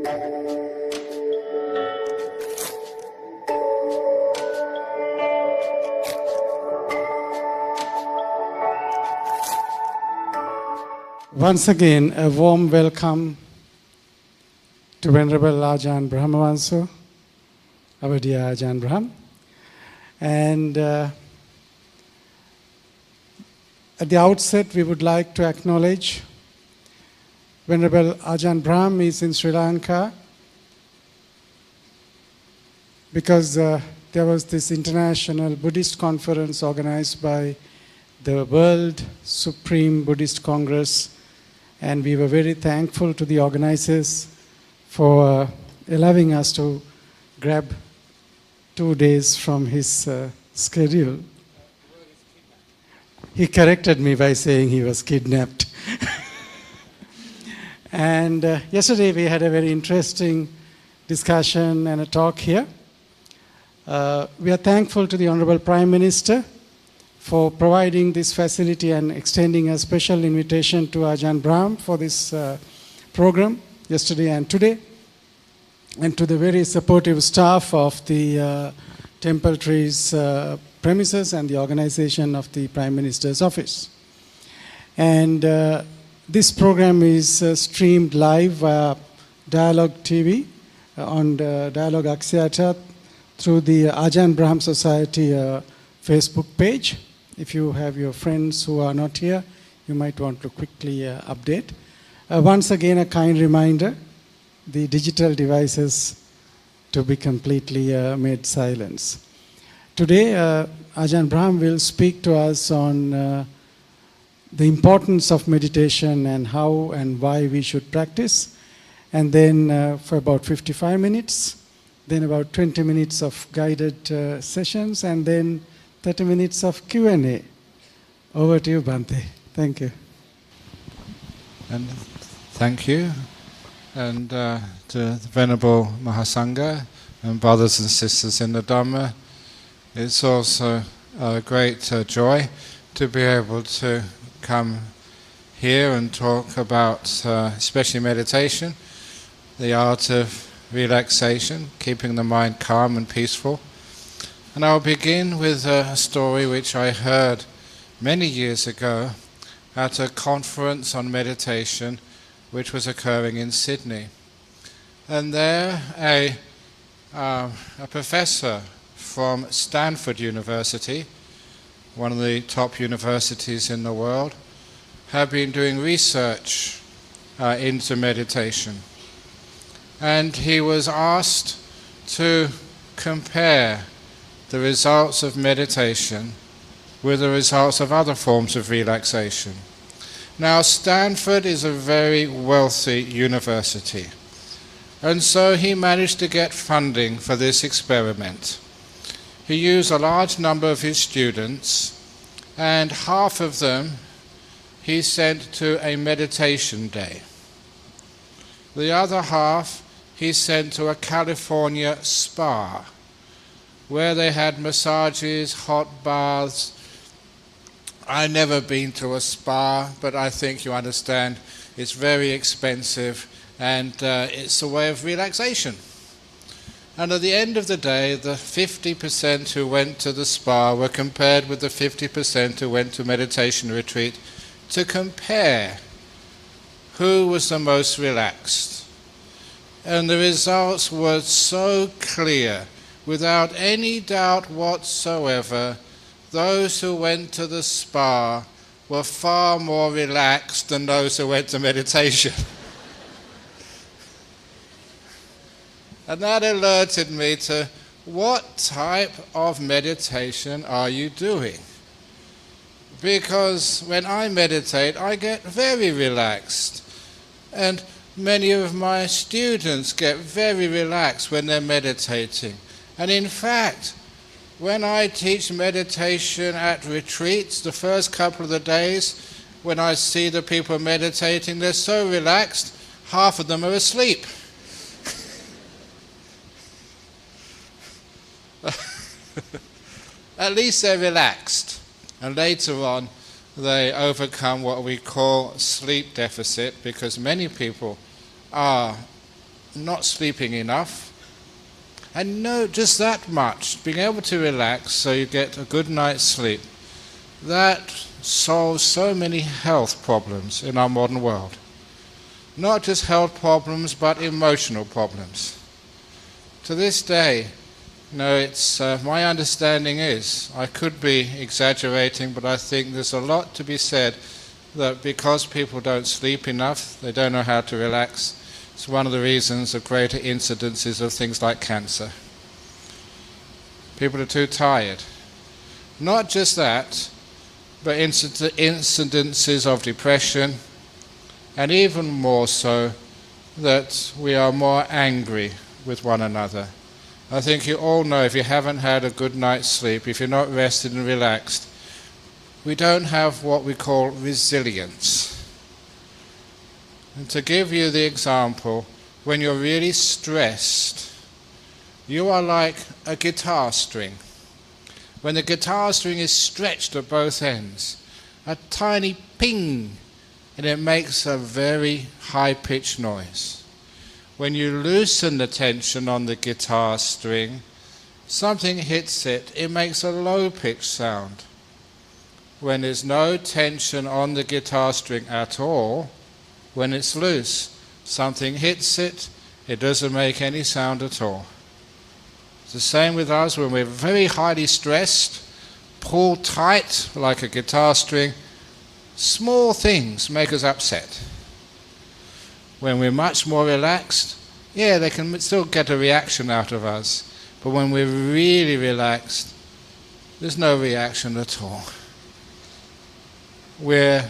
Once again, a warm welcome to Venerable Ajahn Brahm, our dear Ajahn Brahm. And at the outset, we would like to acknowledge Venerable Ajahn Brahm is in Sri Lanka because there was this international Buddhist conference organized by the World Supreme Buddhist Congress. And we were very thankful to the organizers for allowing us to grab 2 days from his schedule. He corrected me by saying he was kidnapped. And yesterday we had a very interesting discussion and a talk here. We are thankful to the Honorable Prime Minister for providing this facility and extending a special invitation to Ajahn Brahm for this program yesterday and today, and to the very supportive staff of the Temple Trees premises and the organization of the Prime Minister's office. And this program is streamed live via Dialogue TV on Dialogue Axiata through the Ajahn Brahm Society Facebook page. If you have your friends who are not here, you might want to quickly update. Once again, a kind reminder, the digital devices to be completely made silence. Today, Ajahn Brahm will speak to us on the importance of meditation and how and why we should practice. And then for about 55 minutes, then about 20 minutes of guided sessions, and then 30 minutes of Q&A. Over to you, Bhante. Thank you. And thank you. And to the Venerable Mahasangha and brothers and sisters in the Dhamma, it's also a great joy to be able to come here and talk about especially meditation, the art of relaxation, keeping the mind calm and peaceful. And I'll begin with a story which I heard many years ago at a conference on meditation which was occurring in Sydney. And there a professor from Stanford University, one of the top universities in the world, had been doing research into meditation. And he was asked to compare the results of meditation with the results of other forms of relaxation. Now, Stanford is a very wealthy university, and so he managed to get funding for this experiment. He used a large number of his students, and half of them he sent to a meditation day. The other half he sent to a California spa, where they had massages, hot baths. I've never been to a spa, but I think you understand it's very expensive, and it's a way of relaxation. And at the end of the day, the 50% who went to the spa were compared with the 50% who went to meditation retreat to compare who was the most relaxed. And the results were so clear. Without any doubt whatsoever, those who went to the spa were far more relaxed than those who went to meditation. And that alerted me to what type of meditation are you doing? Because when I meditate, I get very relaxed. And many of my students get very relaxed when they're meditating. And in fact, when I teach meditation at retreats, the first couple of the days, when I see the people meditating, they're so relaxed, half of them are asleep. At least they're relaxed. And later on, they overcome what we call sleep deficit, because many people are not sleeping enough. And no, just that much, being able to relax so you get a good night's sleep, that solves so many health problems in our modern world. Not just health problems, but emotional problems. To this day, it's my understanding is, I could be exaggerating, but I think there's a lot to be said that because people don't sleep enough, they don't know how to relax, it's one of the reasons of greater incidences of things like cancer. People are too tired. Not just that, but incidences of depression, and even more so, that we are more angry with one another. I think you all know if you haven't had a good night's sleep, if you're not rested and relaxed, we don't have what we call resilience. And to give you the example, when you're really stressed, you are like a guitar string. When the guitar string is stretched at both ends, a tiny ping, and it makes a very high-pitched noise. When you loosen the tension on the guitar string, something hits it, it makes a low-pitched sound. When there's no tension on the guitar string at all, when it's loose, something hits it, it doesn't make any sound at all. It's the same with us when we're very highly stressed, pulled tight like a guitar string, small things make us upset. When we're much more relaxed, they can still get a reaction out of us. But when we're really relaxed, there's no reaction at all. We're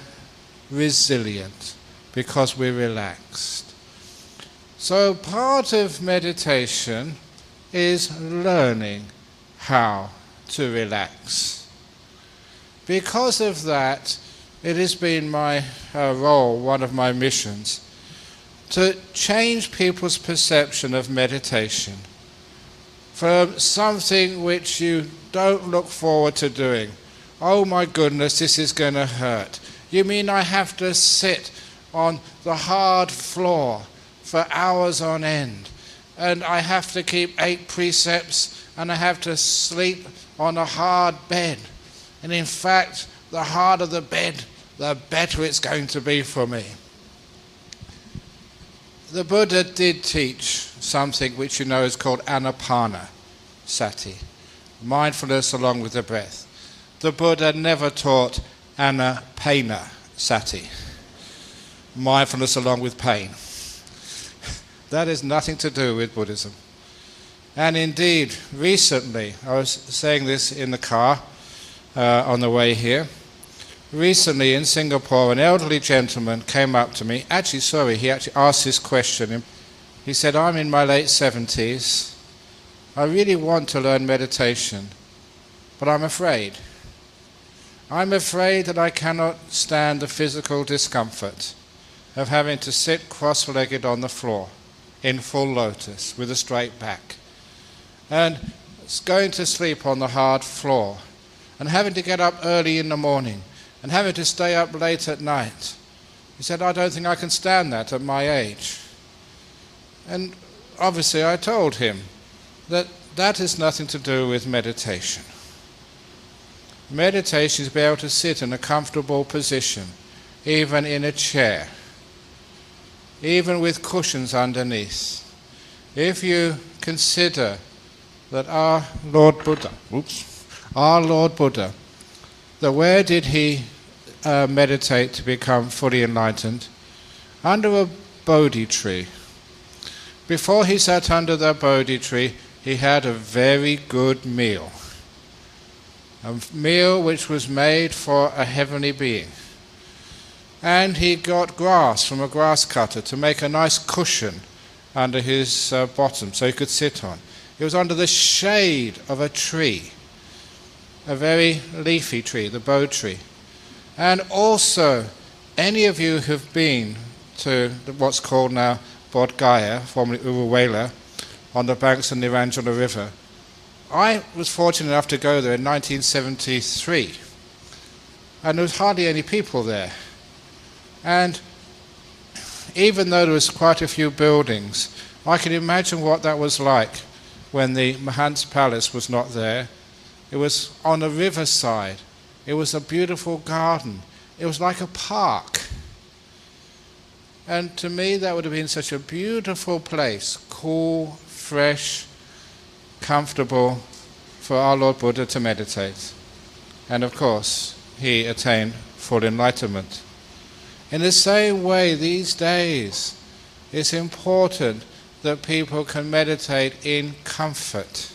resilient because we're relaxed. So part of meditation is learning how to relax. Because of that, it has been my role, one of my missions, to change people's perception of meditation from something which you don't look forward to doing. Oh my goodness, this is going to hurt. You mean I have to sit on the hard floor for hours on end, and I have to keep 8 precepts, and I have to sleep on a hard bed. And in fact, the harder the bed, the better it's going to be for me. The Buddha did teach something which you know is called anapanasati, mindfulness along with the breath. The Buddha never taught anapanasati, mindfulness along with pain. That has nothing to do with Buddhism. And indeed, recently, I was saying this in the car on the way here, recently in Singapore, an elderly gentleman came up to me. He actually asked this question. He said, I'm in my late 70s. I really want to learn meditation, but I'm afraid. I'm afraid that I cannot stand the physical discomfort of having to sit cross-legged on the floor in full lotus with a straight back, and going to sleep on the hard floor, and having to get up early in the morning, and having to stay up late at night. He said, I don't think I can stand that at my age. And obviously I told him that that has nothing to do with meditation. Meditation is to be able to sit in a comfortable position, even in a chair, even with cushions underneath. If you consider that our Lord Buddha, that where did he meditate to become fully enlightened? Under a Bodhi tree. Before he sat under the Bodhi tree, he had a very good meal. A meal which was made for a heavenly being. And he got grass from a grass cutter to make a nice cushion under his bottom so he could sit on. It was under the shade of a tree, a very leafy tree, the Bodhi tree. And also, any of you who've been to what's called now Bodh Gaya, formerly Uruwela, on the banks of the Niranjana River, I was fortunate enough to go there in 1973, and there was hardly any people there. And even though there was quite a few buildings, I can imagine what that was like when the Mahant's palace was not there. It was on a riverside. It was a beautiful garden. It was like a park. And to me that would have been such a beautiful place, cool, fresh, comfortable for our Lord Buddha to meditate. And of course, he attained full enlightenment. In the same way, these days, it's important that people can meditate in comfort,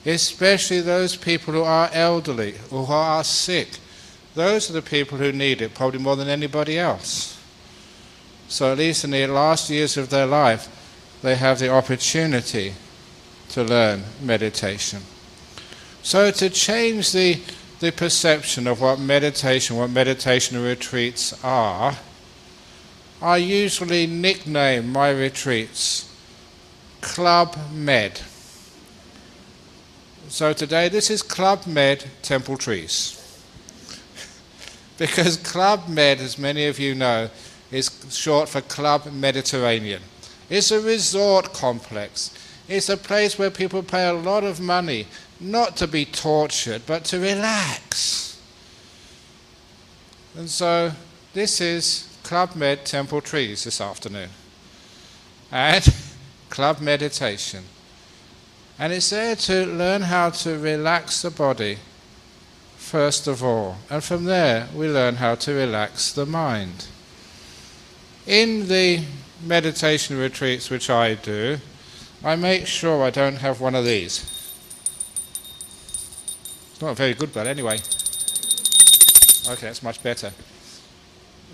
especially those people who are elderly or who are sick. Those are the people who need it, probably more than anybody else. So at least in the last years of their life, they have the opportunity to learn meditation. So to change the perception of what meditation retreats are, I usually nickname my retreats Club Med. So today this is Club Med Temple Trees. Because Club Med, as many of you know, is short for Club Mediterranean. It's a resort complex. It's a place where people pay a lot of money, not to be tortured, but to relax. And so this is Club Med Temple Trees this afternoon. And Club Meditation. And it's there to learn how to relax the body, first of all. And from there, we learn how to relax the mind. In the meditation retreats which I do, I make sure I don't have one of these. It's not very good, but anyway. Okay, that's much better.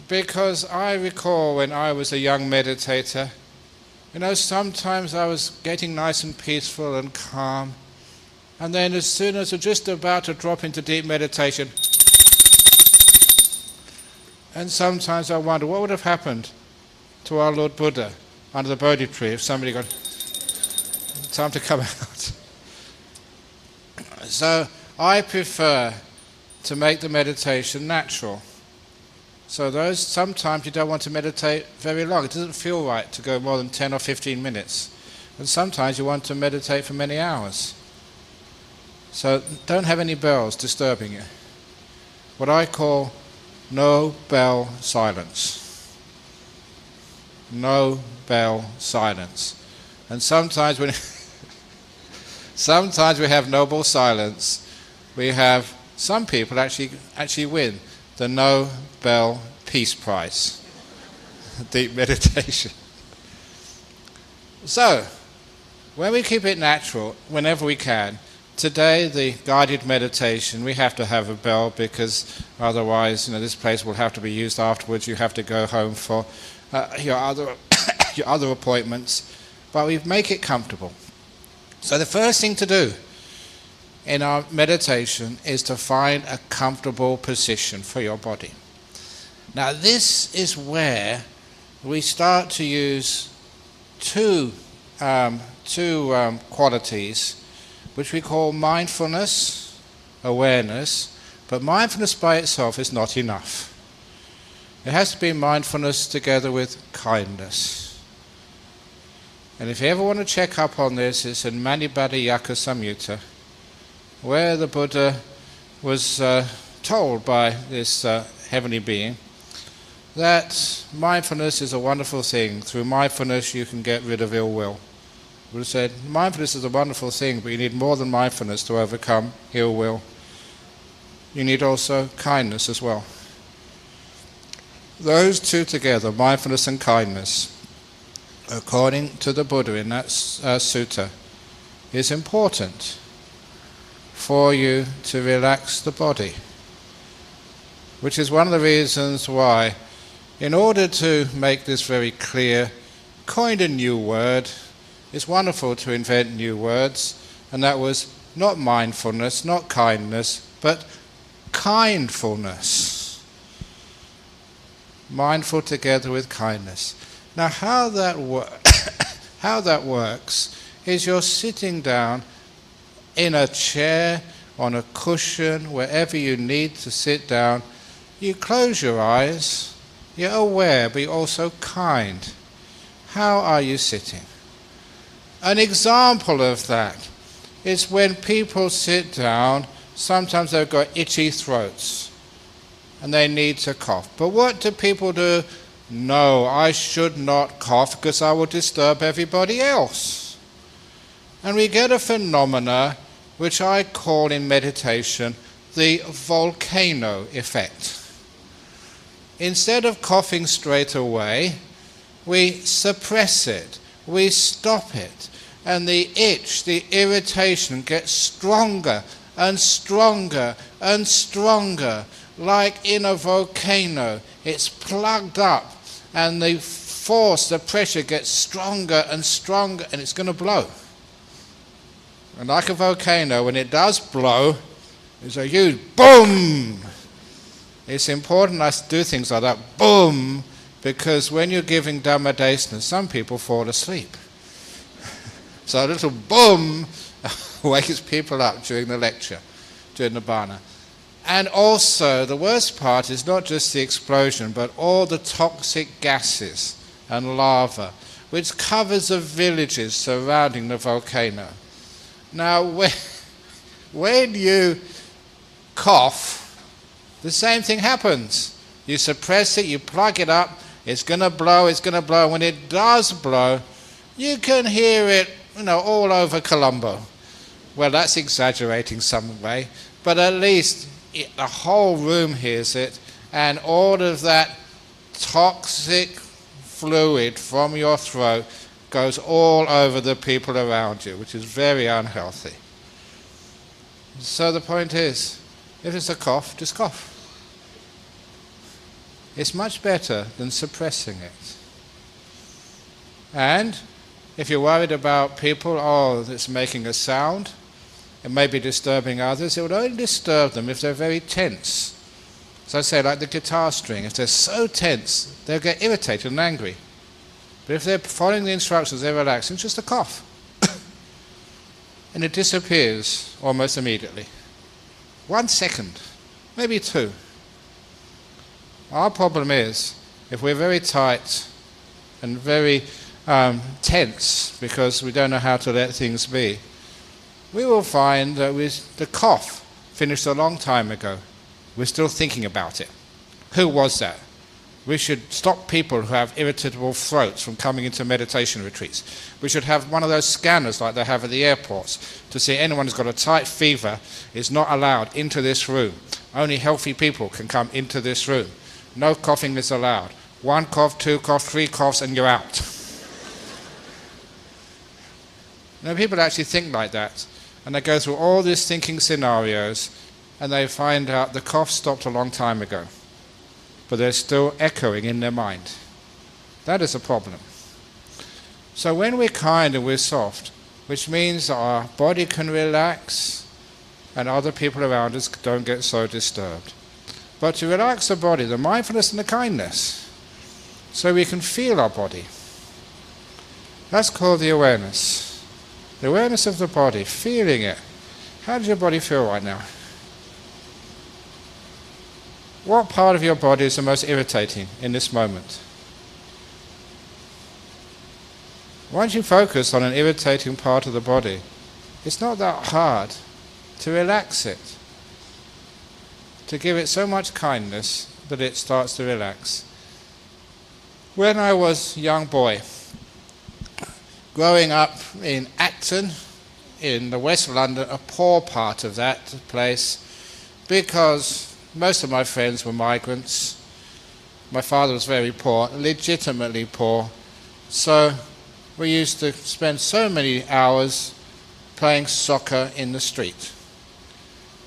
Because I recall when I was a young meditator, sometimes I was getting nice and peaceful and calm, and then as soon as I was just about to drop into deep meditation, and sometimes I wonder what would have happened to our Lord Buddha under the Bodhi tree if somebody got time to come out. So I prefer to make the meditation natural. So sometimes you don't want to meditate very long. It doesn't feel right to go more than 10 or 15 minutes. And sometimes you want to meditate for many hours. So don't have any bells disturbing you. What I call no bell silence. No bell silence. And sometimes when sometimes we have noble silence, we have some people actually win the Nobel Peace Prize. Deep meditation. So, when we keep it natural, whenever we can, today the guided meditation, we have to have a bell because otherwise, this place will have to be used afterwards. You have to go home for your other appointments. But we make it comfortable. So the first thing to do in our meditation is to find a comfortable position for your body. Now this is where we start to use two qualities which we call mindfulness, awareness, but mindfulness by itself is not enough. It has to be mindfulness together with kindness. And if you ever want to check up on this, it's in Manipadayaka Samyutta, where the Buddha was told by this heavenly being that mindfulness is a wonderful thing. Through mindfulness you can get rid of ill will. The Buddha said, mindfulness is a wonderful thing, but you need more than mindfulness to overcome ill will. You need also kindness as well. Those two together, mindfulness and kindness, according to the Buddha in that sutta, is important for you to relax the body. Which is one of the reasons why, in order to make this very clear, coined a new word. It's wonderful to invent new words, and that was not mindfulness, not kindness, but kindfulness. Mindful together with kindness. Now how that works is you're sitting down in a chair, on a cushion, wherever you need to sit down. You close your eyes, you're aware, but you're also kind. How are you sitting? An example of that is when people sit down, sometimes they've got itchy throats and they need to cough. But what do people do? No, I should not cough because I will disturb everybody else. And we get a phenomena which I call in meditation the volcano effect. Instead of coughing straight away, we suppress it, we stop it, and the itch, the irritation gets stronger and stronger and stronger, like in a volcano. It's plugged up, and the force, the pressure gets stronger and stronger, and it's going to blow. And like a volcano, when it does blow, there's a huge boom. It's important I do things like that, boom, because when you're giving Dhammadesana, some people fall asleep. So a little boom wakes people up during the lecture, during the bhana. And also, the worst part is not just the explosion, but all the toxic gases and lava, which covers the villages surrounding the volcano. Now, when you cough, the same thing happens. You suppress it, you plug it up, it's going to blow, it's going to blow. When it does blow, you can hear it, all over Colombo. Well, that's exaggerating some way, but at least the whole room hears it, and all of that toxic fluid from your throat goes all over the people around you, which is very unhealthy. So the point is, if it's a cough, just cough. It's much better than suppressing it. And if you're worried about people, it's making a sound, it may be disturbing others, it would only disturb them if they're very tense. As I say, like the guitar string, if they're so tense, they'll get irritated and angry. But if they're following the instructions, they're relaxing, it's just a cough. And it disappears almost immediately. 1 second, maybe 2. Our problem is, if we're very tight and very tense because we don't know how to let things be, we will find that the cough finished a long time ago. We're still thinking about it. Who was that? We should stop people who have irritable throats from coming into meditation retreats. We should have one of those scanners like they have at the airports to see anyone who's got a tight fever is not allowed into this room. Only healthy people can come into this room. No coughing is allowed. 1 cough, 2 coughs, 3 coughs, and you're out. People actually think like that, and they go through all these thinking scenarios, and they find out the cough stopped a long time ago, but they're still echoing in their mind. That is a problem. So when we're kind and we're soft, which means that our body can relax and other people around us don't get so disturbed. But to relax the body, the mindfulness and the kindness, so we can feel our body. That's called the awareness. The awareness of the body, feeling it. How does your body feel right now? What part of your body is the most irritating in this moment? Once you focus on an irritating part of the body, it's not that hard to relax it, to give it so much kindness that it starts to relax. When I was a young boy, growing up in Acton, in the West London, a poor part of that place, because most of my friends were migrants. My father was very poor, legitimately poor, so we used to spend so many hours playing soccer in the street.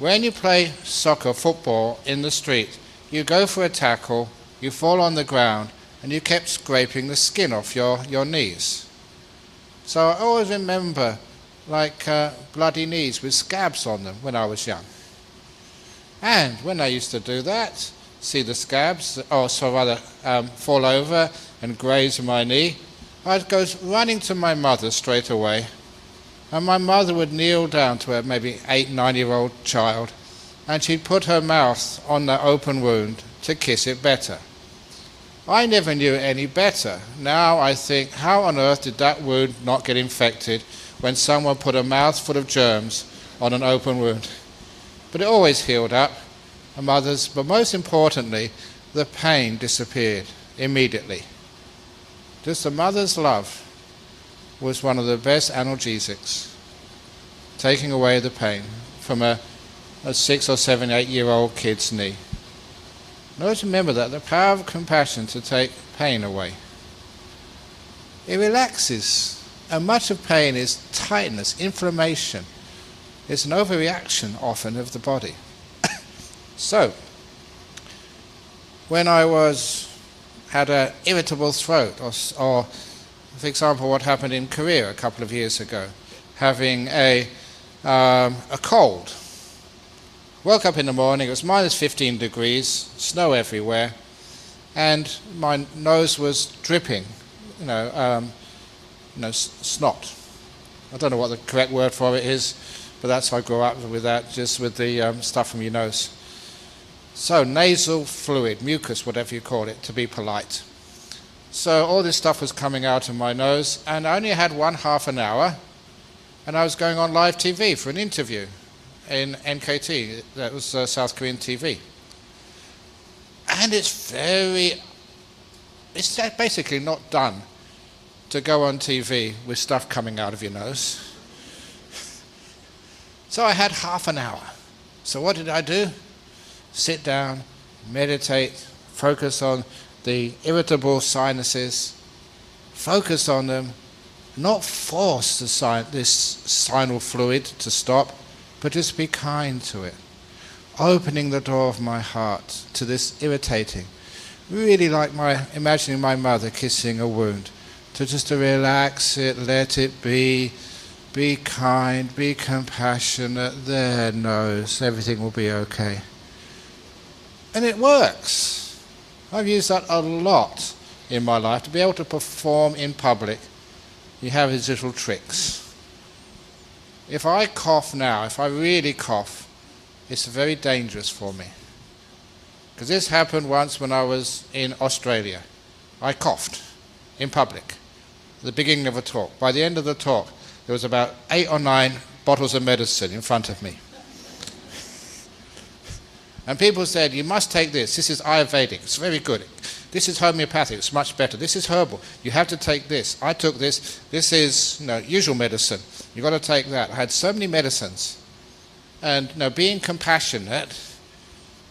When you play soccer, football, in the street, you go for a tackle, you fall on the ground, and you kept scraping the skin off your knees. So I always remember bloody knees with scabs on them when I was young. And when I used to do that, see the scabs, fall over and graze my knee, I'd go running to my mother straight away, and my mother would kneel down to her maybe 8-9-year-old child, and she'd put her mouth on the open wound to kiss it better. I never knew it any better. Now I think, how on earth did that wound not get infected when someone put a mouthful of germs on an open wound? But it always healed up. But most importantly, the pain disappeared immediately. Just the mother's love was one of the best analgesics, taking away the pain from a 6 or 7, 8-year-old kid's knee. And always remember that, the power of compassion to take pain away. It relaxes, and much of pain is tightness, inflammation. It's an overreaction often of the body. So, when I had an irritable throat, or for example what happened in Korea a couple of years ago, having a cold. Woke up in the morning, it was minus 15 degrees, snow everywhere, and my nose was dripping, snot. I don't know what the correct word for it is, but that's how I grew up with that, just with the stuff from your nose. So nasal fluid, mucus, whatever you call it, to be polite. So all this stuff was coming out of my nose, and I only had half an hour, and I was going on live TV for an interview in NKT, that was South Korean TV. And it's basically not done to go on TV with stuff coming out of your nose. So I had half an hour. So what did I do? Sit down, meditate, focus on the irritable sinuses, focus on them, not force this sinal fluid to stop, but just be kind to it. Opening the door of my heart to this irritating, really like imagining my mother kissing a wound, to relax it, let it be kind, be compassionate, there knows, everything will be okay. And it works. I've used that a lot in my life, to be able to perform in public. You have these little tricks. If I cough now, if I really cough, it's very dangerous for me. Because this happened once when I was in Australia. I coughed in public at the beginning of a talk. By the end of the talk, there was about 8 or 9 bottles of medicine in front of me. And people said, you must take this. This is Ayurvedic. It's very good. This is homeopathic. It's much better. This is herbal. You have to take this. I took this. This is usual medicine. You've got to take that. I had so many medicines. And being compassionate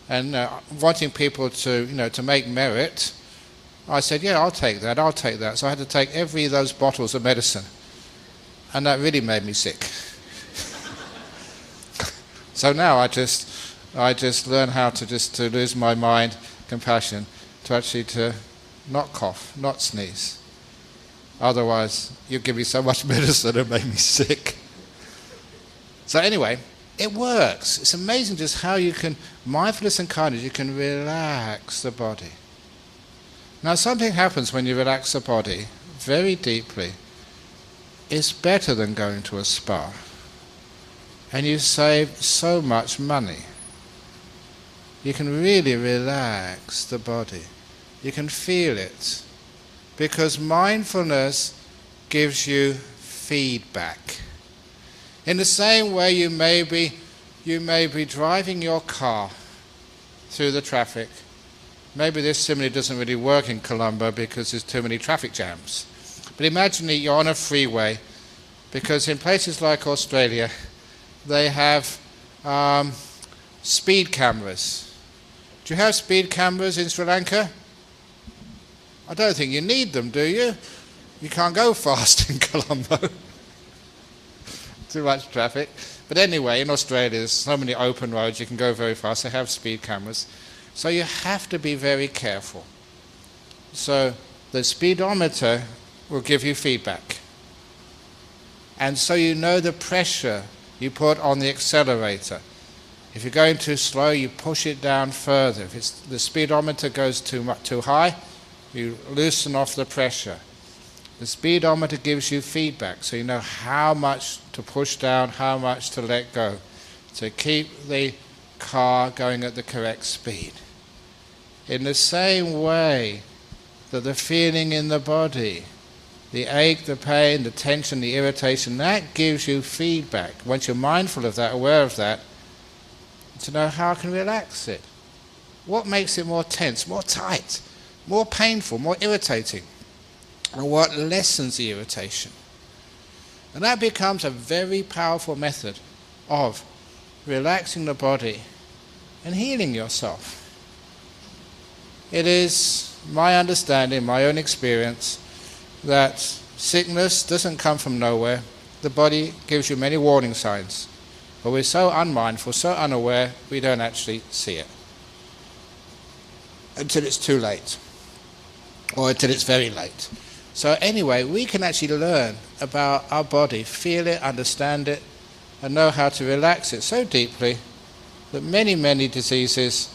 and wanting people to make merit, I said, yeah, I'll take that. I'll take that. So I had to take every of those bottles of medicine. And that really made me sick. So now I just learn how to lose my mind, compassion, to not cough, not sneeze. Otherwise, you give me so much medicine it made me sick. So anyway, it works. It's amazing just how you can, mindfulness and kindness, you can relax the body. Now something happens when you relax the body very deeply. It's better than going to a spa. And you save so much money. You can really relax the body. You can feel it. Because mindfulness gives you feedback. In the same way you may be driving your car through the traffic. Maybe this simile doesn't really work in Colombo because there's too many traffic jams. But imagine that you're on a freeway, because in places like Australia, they have speed cameras. Do you have speed cameras in Sri Lanka? I don't think you need them, do you? You can't go fast in Colombo. Too much traffic. But anyway, in Australia, there's so many open roads, you can go very fast. They have speed cameras. So you have to be very careful. So the speedometer will give you feedback. And so you know the pressure you put on the accelerator. If you're going too slow, you push it down further. If the speedometer goes too high, you loosen off the pressure. The speedometer gives you feedback, so you know how much to push down, how much to let go, to keep the car going at the correct speed. In the same way, that the feeling in the body, the ache, the pain, the tension, the irritation, that gives you feedback. Once you're mindful of that, aware of that, to know how I can relax it. What makes it more tense, more tight, more painful, more irritating? And what lessens the irritation? And that becomes a very powerful method of relaxing the body and healing yourself. It is my understanding, my own experience, that sickness doesn't come from nowhere. The body gives you many warning signs, but we're so unmindful, so unaware, we don't actually see it until it's too late, or until it's very late. So anyway, we can actually learn about our body, feel it, understand it, and know how to relax it so deeply that many, many diseases,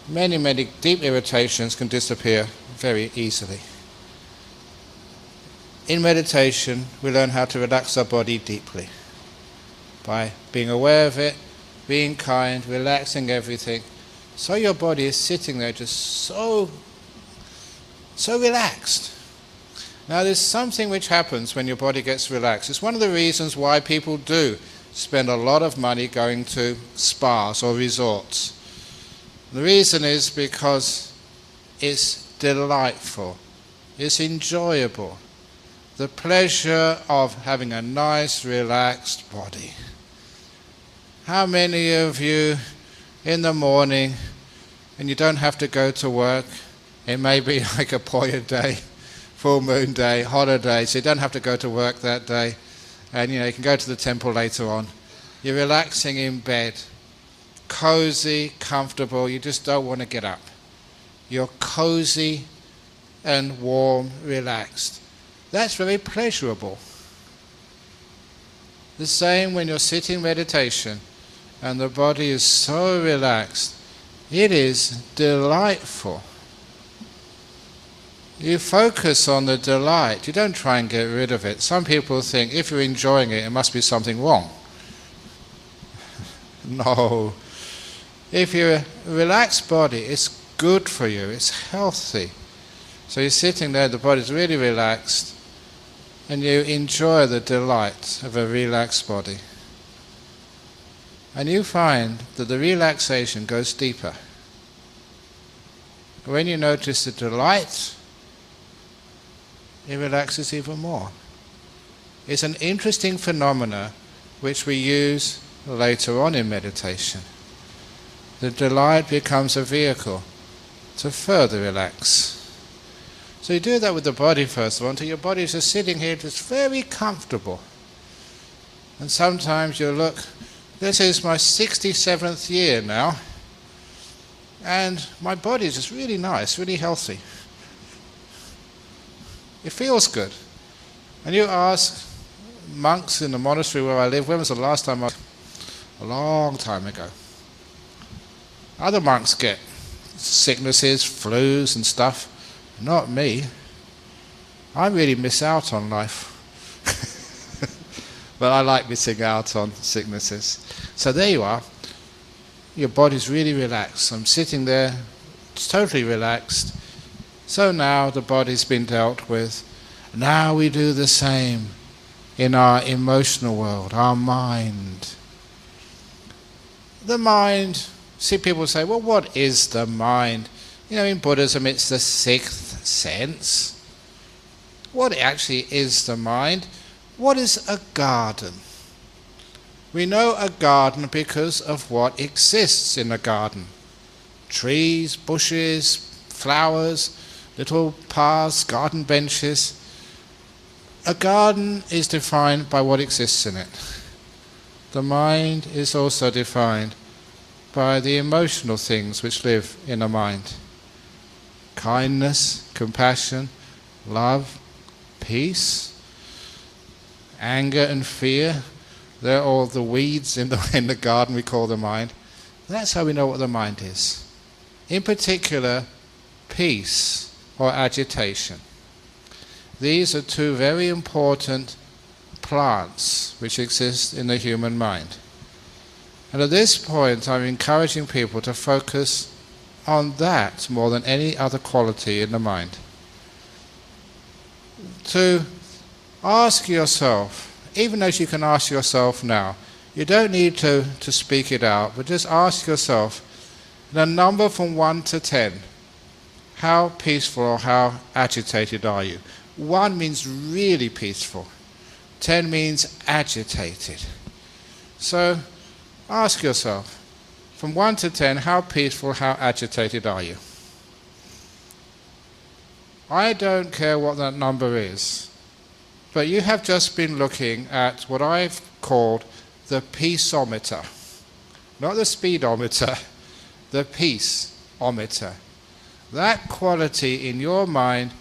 many, many deep irritations can disappear very easily. In meditation, we learn how to relax our body deeply by being aware of it, being kind, relaxing everything. So your body is sitting there just so relaxed. Now there's something which happens when your body gets relaxed. It's one of the reasons why people do spend a lot of money going to spas or resorts. The reason is because it's delightful, it's enjoyable. The pleasure of having a nice, relaxed body. How many of you in the morning, and you don't have to go to work, it may be like a Poya day, full moon day, holiday, so you don't have to go to work that day, and you can go to the temple later on. You're relaxing in bed, cozy, comfortable, you just don't want to get up. You're cozy and warm, relaxed. That's very pleasurable. The same when you're sitting meditation and the body is so relaxed, it is delightful. You focus on the delight, you don't try and get rid of it. Some people think if you're enjoying it, it must be something wrong. No. If you're a relaxed body, it's good for you, it's healthy. So you're sitting there, the body's really relaxed, and you enjoy the delight of a relaxed body. And you find that the relaxation goes deeper. When you notice the delight, it relaxes even more. It's an interesting phenomena which we use later on in meditation. The delight becomes a vehicle to further relax. So you do that with the body first of all, until your body is just sitting here just very comfortable. And sometimes you look, this is my 67th year now, and my body is just really nice, really healthy. It feels good. And you ask monks in the monastery where I live, when was the last time a long time ago. Other monks get sicknesses, flus and stuff. Not me. I really miss out on life. But I like missing out on sicknesses. So there you are. Your body's really relaxed. I'm sitting there, it's totally relaxed. So now the body's been dealt with. Now we do the same in our emotional world, our mind. The mind, see people say, well, what is the mind? In Buddhism it's the sixth sense. What actually is the mind? What is a garden? We know a garden because of what exists in a garden. Trees, bushes, flowers, little paths, garden benches. A garden is defined by what exists in it. The mind is also defined by the emotional things which live in a mind. Kindness, compassion, love, peace, anger and fear. They're all the weeds in the garden we call the mind. That's how we know what the mind is. In particular, peace or agitation. These are two very important plants which exist in the human mind. And at this point I'm encouraging people to focus on that more than any other quality in the mind. to ask yourself, even as you can ask yourself now, you don't need to speak it out, but just ask yourself, in a number from 1 to 10, how peaceful or how agitated are you? 1 means really peaceful. 10 means agitated. So ask yourself, from 1 to 10, how peaceful, how agitated are you? I don't care what that number is, but you have just been looking at what I've called the peaceometer. Not the speedometer, the peaceometer. That quality in your mind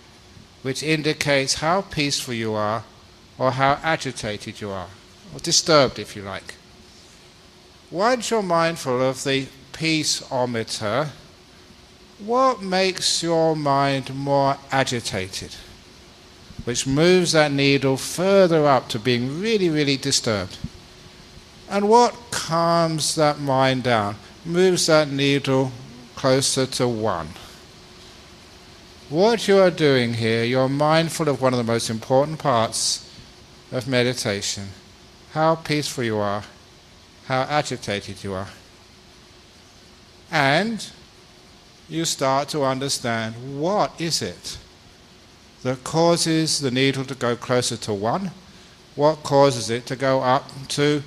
which indicates how peaceful you are or how agitated you are, or disturbed if you like. Once you're mindful of the peaceometer, what makes your mind more agitated? Which moves that needle further up to being really, really disturbed. And what calms that mind down, moves that needle closer to 1. What you are doing here, you're mindful of one of the most important parts of meditation. How peaceful you are, how agitated you are. And you start to understand, what is it that causes the needle to go closer to 1? What causes it to go up to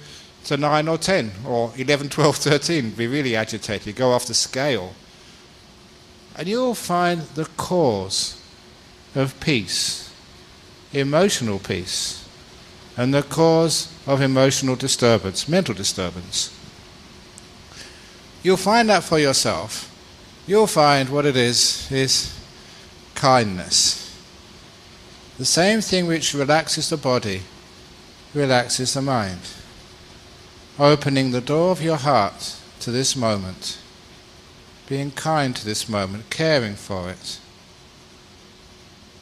9 or 10 or 11, 12, 13, be really agitated, go off the scale? And you'll find the cause of peace, emotional peace, and the cause of emotional disturbance, mental disturbance. You'll find that for yourself. You'll find what it is kindness. The same thing which relaxes the body, relaxes the mind. Opening the door of your heart to this moment, being kind to this moment, caring for it.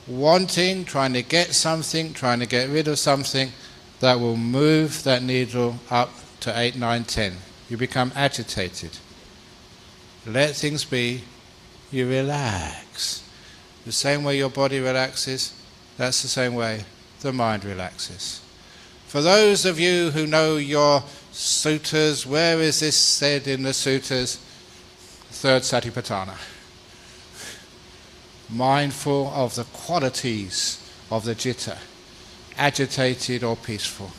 Wanting, trying to get something, trying to get rid of something that will move that needle up to 8, 9, 10. You become agitated. Let things be, you relax. The same way your body relaxes, that's the same way the mind relaxes. For those of you who know your suttas, where is this said in the suttas? 3rd Satipatthana. Mindful of the qualities of the citta, agitated or peaceful.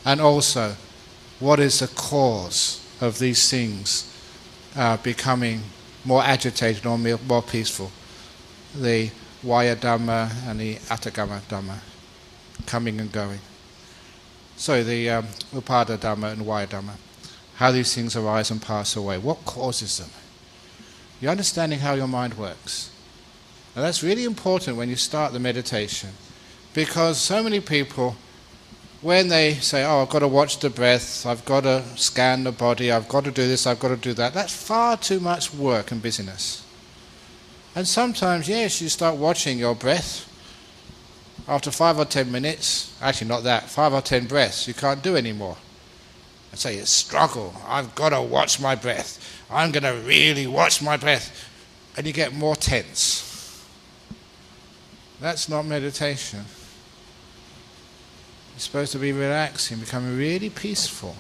And also, what is the cause of these things becoming more agitated or more peaceful? The Vaya Dhamma and the Atthagama Dhamma, coming and going. So the Upada Dhamma and Vaya Dhamma, how these things arise and pass away. What causes them? You're understanding how your mind works. Now that's really important when you start the meditation, because so many people, when they say, oh, I've got to watch the breath, I've got to scan the body, I've got to do this, I've got to do that, that's far too much work and busyness. And sometimes, yes, you start watching your breath. After 5 or 10 minutes, actually not that, 5 or 10 breaths, you can't do anymore. And so you struggle, I've got to watch my breath. I'm going to really watch my breath. And you get more tense. That's not meditation. You're supposed to be relaxing, becoming really peaceful.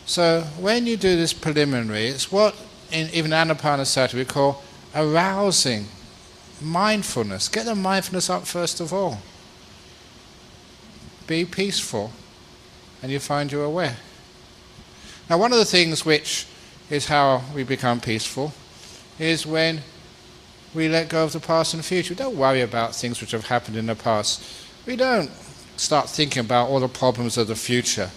So when you do this preliminary, it's what in even Anapanasati we call arousing mindfulness. Get the mindfulness up first of all. Be peaceful and you find you're aware. Now one of the things which is how we become peaceful is when we let go of the past and the future. We don't worry about things which have happened in the past. We don't start thinking about all the problems of the future.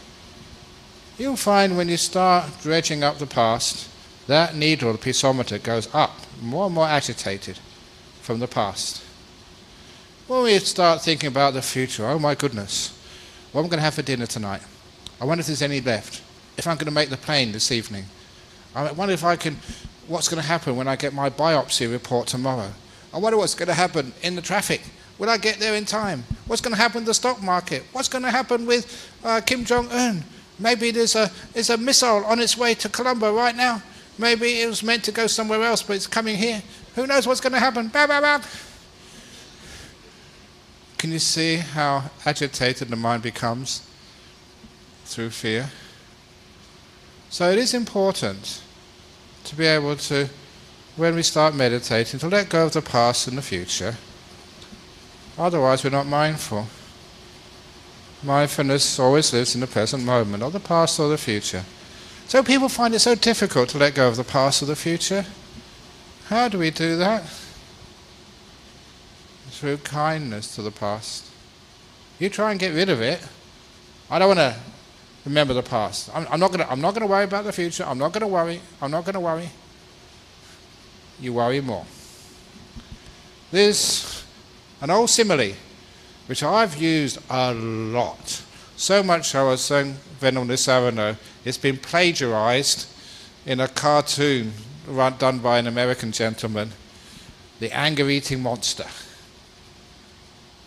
You'll find when you start dredging up the past, that needle, the peaceometer, goes up, more and more agitated from the past. When we start thinking about the future, oh my goodness, what am I going to have for dinner tonight? I wonder if there's any left. If I'm going to make the plane this evening. I wonder if I can, what's going to happen when I get my biopsy report tomorrow? I wonder what's going to happen in the traffic. Will I get there in time? What's going to happen in the stock market? What's going to happen with Kim Jong-un? Maybe there's a missile on its way to Colombo right now. Maybe it was meant to go somewhere else, but it's coming here. Who knows what's going to happen? Bah, bah, bah. Can you see how agitated the mind becomes through fear? So it is important to be able to, when we start meditating, to let go of the past and the future. Otherwise we're not mindful. Mindfulness always lives in the present moment, or the past or the future. So people find it so difficult to let go of the past or the future. How do we do that? Through kindness to the past. You try and get rid of it. I don't want to remember the past. I'm not going to worry about the future. I'm not going to worry. You worry more. There's an old simile which I've used a lot. So much I was saying Venerable Nisarano, it's been plagiarized in a cartoon done by an American gentleman, The Anger-Eating Monster.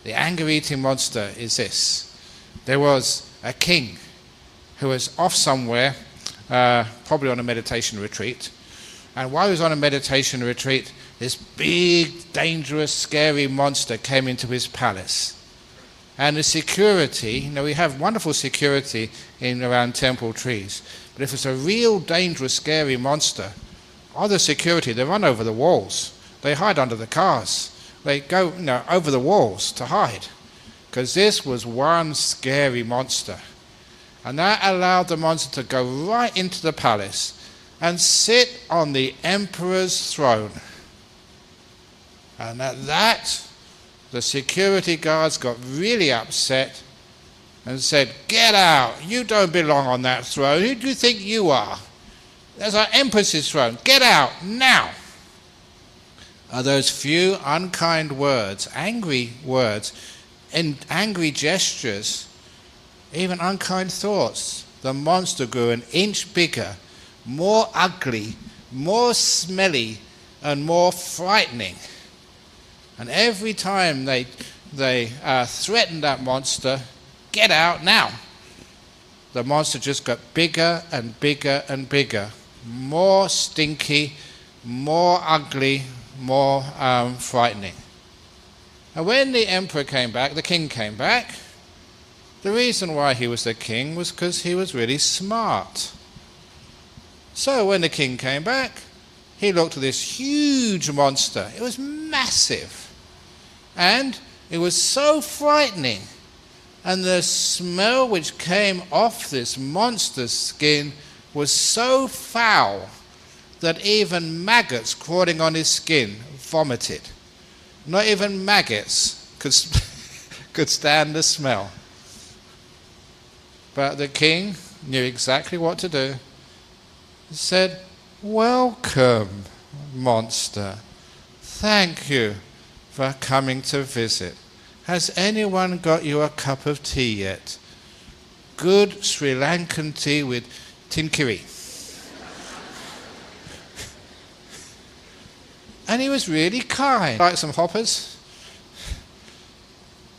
The anger-eating monster is this. There was a king who was off somewhere, probably on a meditation retreat, and while he was on a meditation retreat, this big, dangerous, scary monster came into his palace. And the security, we have wonderful security around temple trees, but if it's a real dangerous, scary monster, other security, they run over the walls. They hide under the cars. They go over the walls to hide, because this was one scary monster. And that allowed the monster to go right into the palace and sit on the emperor's throne. And at that, the security guards got really upset and said, "Get out, you don't belong on that throne. Who do you think you are? That's our empress's throne. Get out, now." Are those few unkind words, angry words, and angry gestures, even unkind thoughts, the monster grew an inch bigger, more ugly, more smelly, and more frightening. And every time they threatened that monster, "Get out now," the monster just got bigger and bigger and bigger, more stinky, more ugly, more frightening. And when the emperor came back, the king came back, the reason why he was the king was because he was really smart. So when the king came back, he looked at this huge monster. It was massive. And it was so frightening. And the smell which came off this monster's skin was so foul that even maggots crawling on his skin vomited. Not even maggots could stand the smell. But the king knew exactly what to do. He said, "Welcome, monster. Thank you for coming to visit. Has anyone got you a cup of tea yet? Good Sri Lankan tea with tinkiri." And he was really kind. Like some hoppers.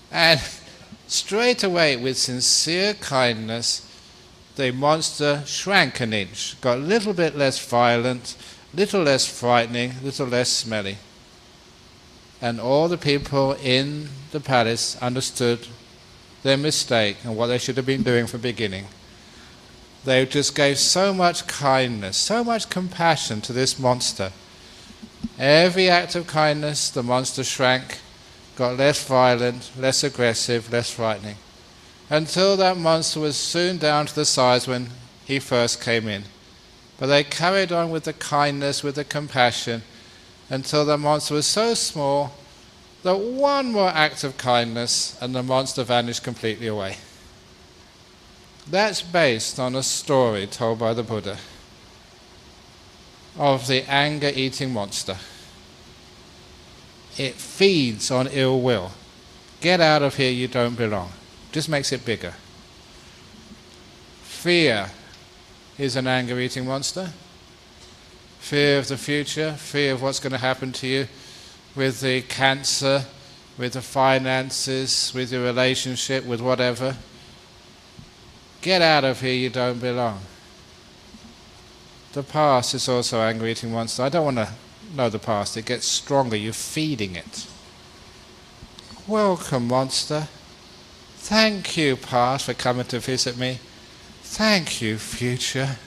And straight away, with sincere kindness, the monster shrank an inch, got a little bit less violent, little less frightening, little less smelly. And all the people in the palace understood their mistake and what they should have been doing from the beginning. They just gave so much kindness, so much compassion to this monster. Every act of kindness, the monster shrank, got less violent, less aggressive, less frightening, until that monster was soon down to the size when he first came in. But they carried on with the kindness, with the compassion, until the monster was so small that one more act of kindness and the monster vanished completely away. That's based on a story told by the Buddha of the anger-eating monster. It feeds on ill will. Get out of here, you don't belong. Just makes it bigger. Fear is an anger-eating monster. Fear of the future, fear of what's going to happen to you with the cancer, with the finances, with your relationship, with whatever. Get out of here, you don't belong. The past is also an anger-eating monster. I don't want to know the past. It gets stronger. You're feeding it. welcome, monster. Thank you, past, for coming to visit me. Thank you, future.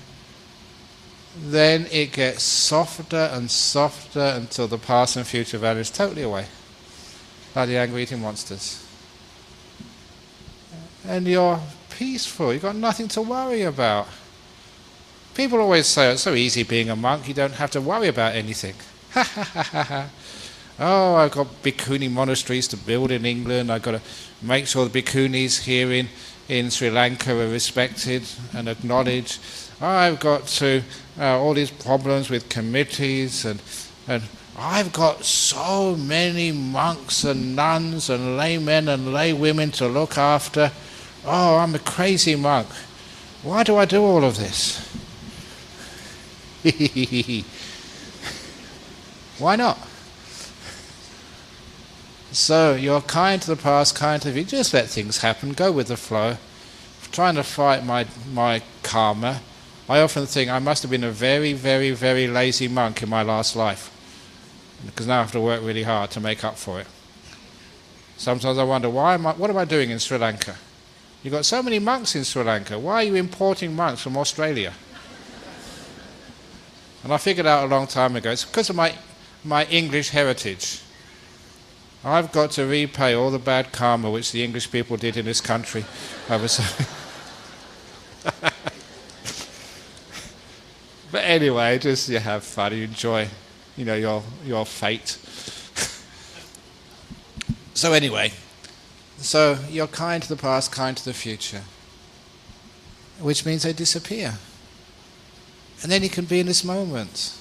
Then it gets softer and softer until the past and future vanish totally away, like the angry eating monsters. And you're peaceful, you've got nothing to worry about. People always say, it's so easy being a monk, you don't have to worry about anything. Ha ha ha ha ha. Oh, I've got bhikkhuni monasteries to build in England, I've got to make sure the bhikkhunis here in Sri Lanka are respected and acknowledged. I've got to, all these problems with committees and I've got so many monks and nuns and laymen and laywomen to look after. Oh, I'm a crazy monk. Why do I do all of this? Why not? So you're kind to the past, kind to the future. Just let things happen, go with the flow. Trying to fight my karma. I often think I must have been a very, very, very lazy monk in my last life, because now I have to work really hard to make up for it. Sometimes I wonder, what am I doing in Sri Lanka? You've got so many monks in Sri Lanka. Why are you importing monks from Australia? And I figured out a long time ago, it's because of my English heritage. I've got to repay all the bad karma which the English people did in this country. But anyway, just you have fun, you enjoy, your fate. So anyway, you're kind to the past, kind to the future, which means they disappear. And then you can be in this moment.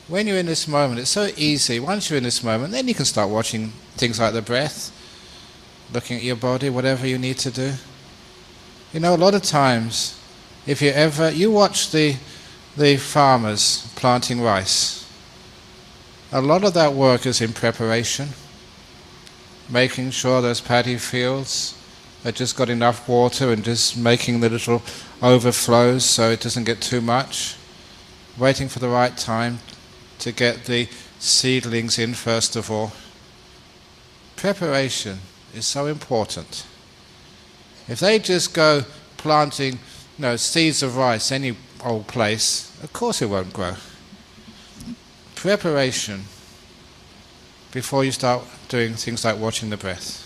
When you're in this moment, it's so easy. Once you're in this moment, then you can start watching things like the breath, looking at your body, whatever you need to do. A lot of times, if you watch the farmers planting rice, a lot of that work is in preparation, making sure those paddy fields have just got enough water and just making the little overflows so it doesn't get too much, waiting for the right time to get the seedlings in first of all. Preparation is so important. If they just go planting seeds of rice any old place, of course it won't grow. Preparation before you start doing things like watching the breath.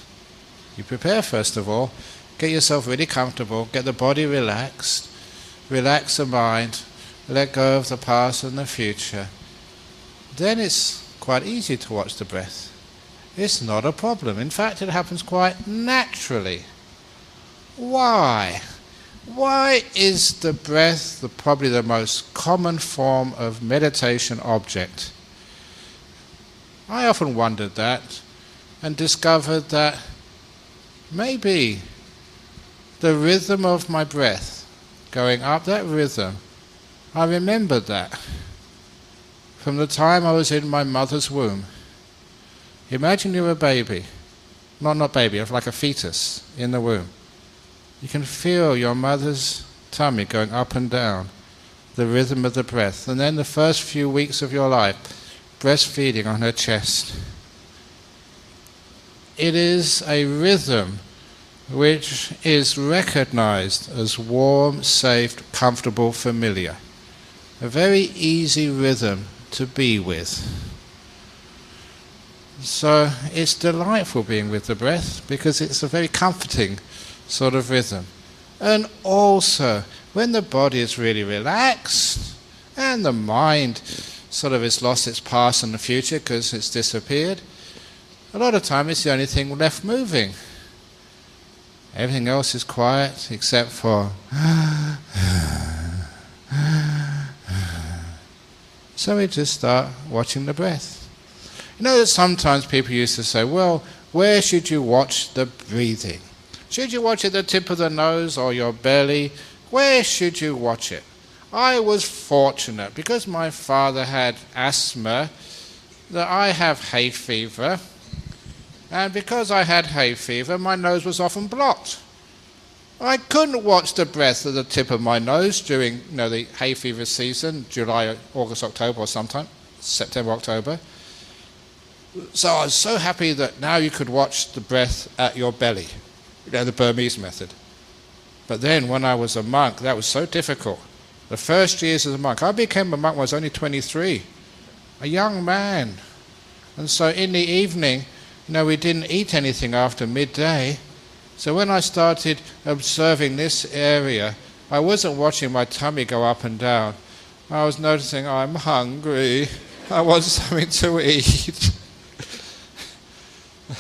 You prepare first of all, get yourself really comfortable, get the body relaxed, relax the mind, let go of the past and the future. Then it's quite easy to watch the breath. It's not a problem. In fact, it happens quite naturally. Why? Why is the breath probably the most common form of meditation object? I often wondered that and discovered that maybe the rhythm of my breath, going up that rhythm, I remembered that from the time I was in my mother's womb. Imagine you're a baby, not baby, like a fetus in the womb. You can feel your mother's tummy going up and down, the rhythm of the breath, and then the first few weeks of your life, breastfeeding on her chest. It is a rhythm which is recognized as warm, safe, comfortable, familiar. A very easy rhythm to be with. So it's delightful being with the breath because it's a very comforting sort of rhythm. And also, when the body is really relaxed and the mind sort of has lost its past and the future because it's disappeared, a lot of time it's the only thing left moving. Everything else is quiet except for so we just start watching the breath. Sometimes people used to say, well, where should you watch the breathing? Should you watch it at the tip of the nose or your belly? Where should you watch it? I was fortunate because my father had asthma that I have hay fever, and because I had hay fever my nose was often blocked. I couldn't watch the breath at the tip of my nose during the hay fever season, July, August, October or sometime, September, October. So I was so happy that now you could watch the breath at your belly, the Burmese method. But then when I was a monk, that was so difficult. The first years as a monk, I became a monk when I was only 23, a young man. And so in the evening, we didn't eat anything after midday. So when I started observing this area, I wasn't watching my tummy go up and down. I was noticing, I'm hungry, I want something to eat.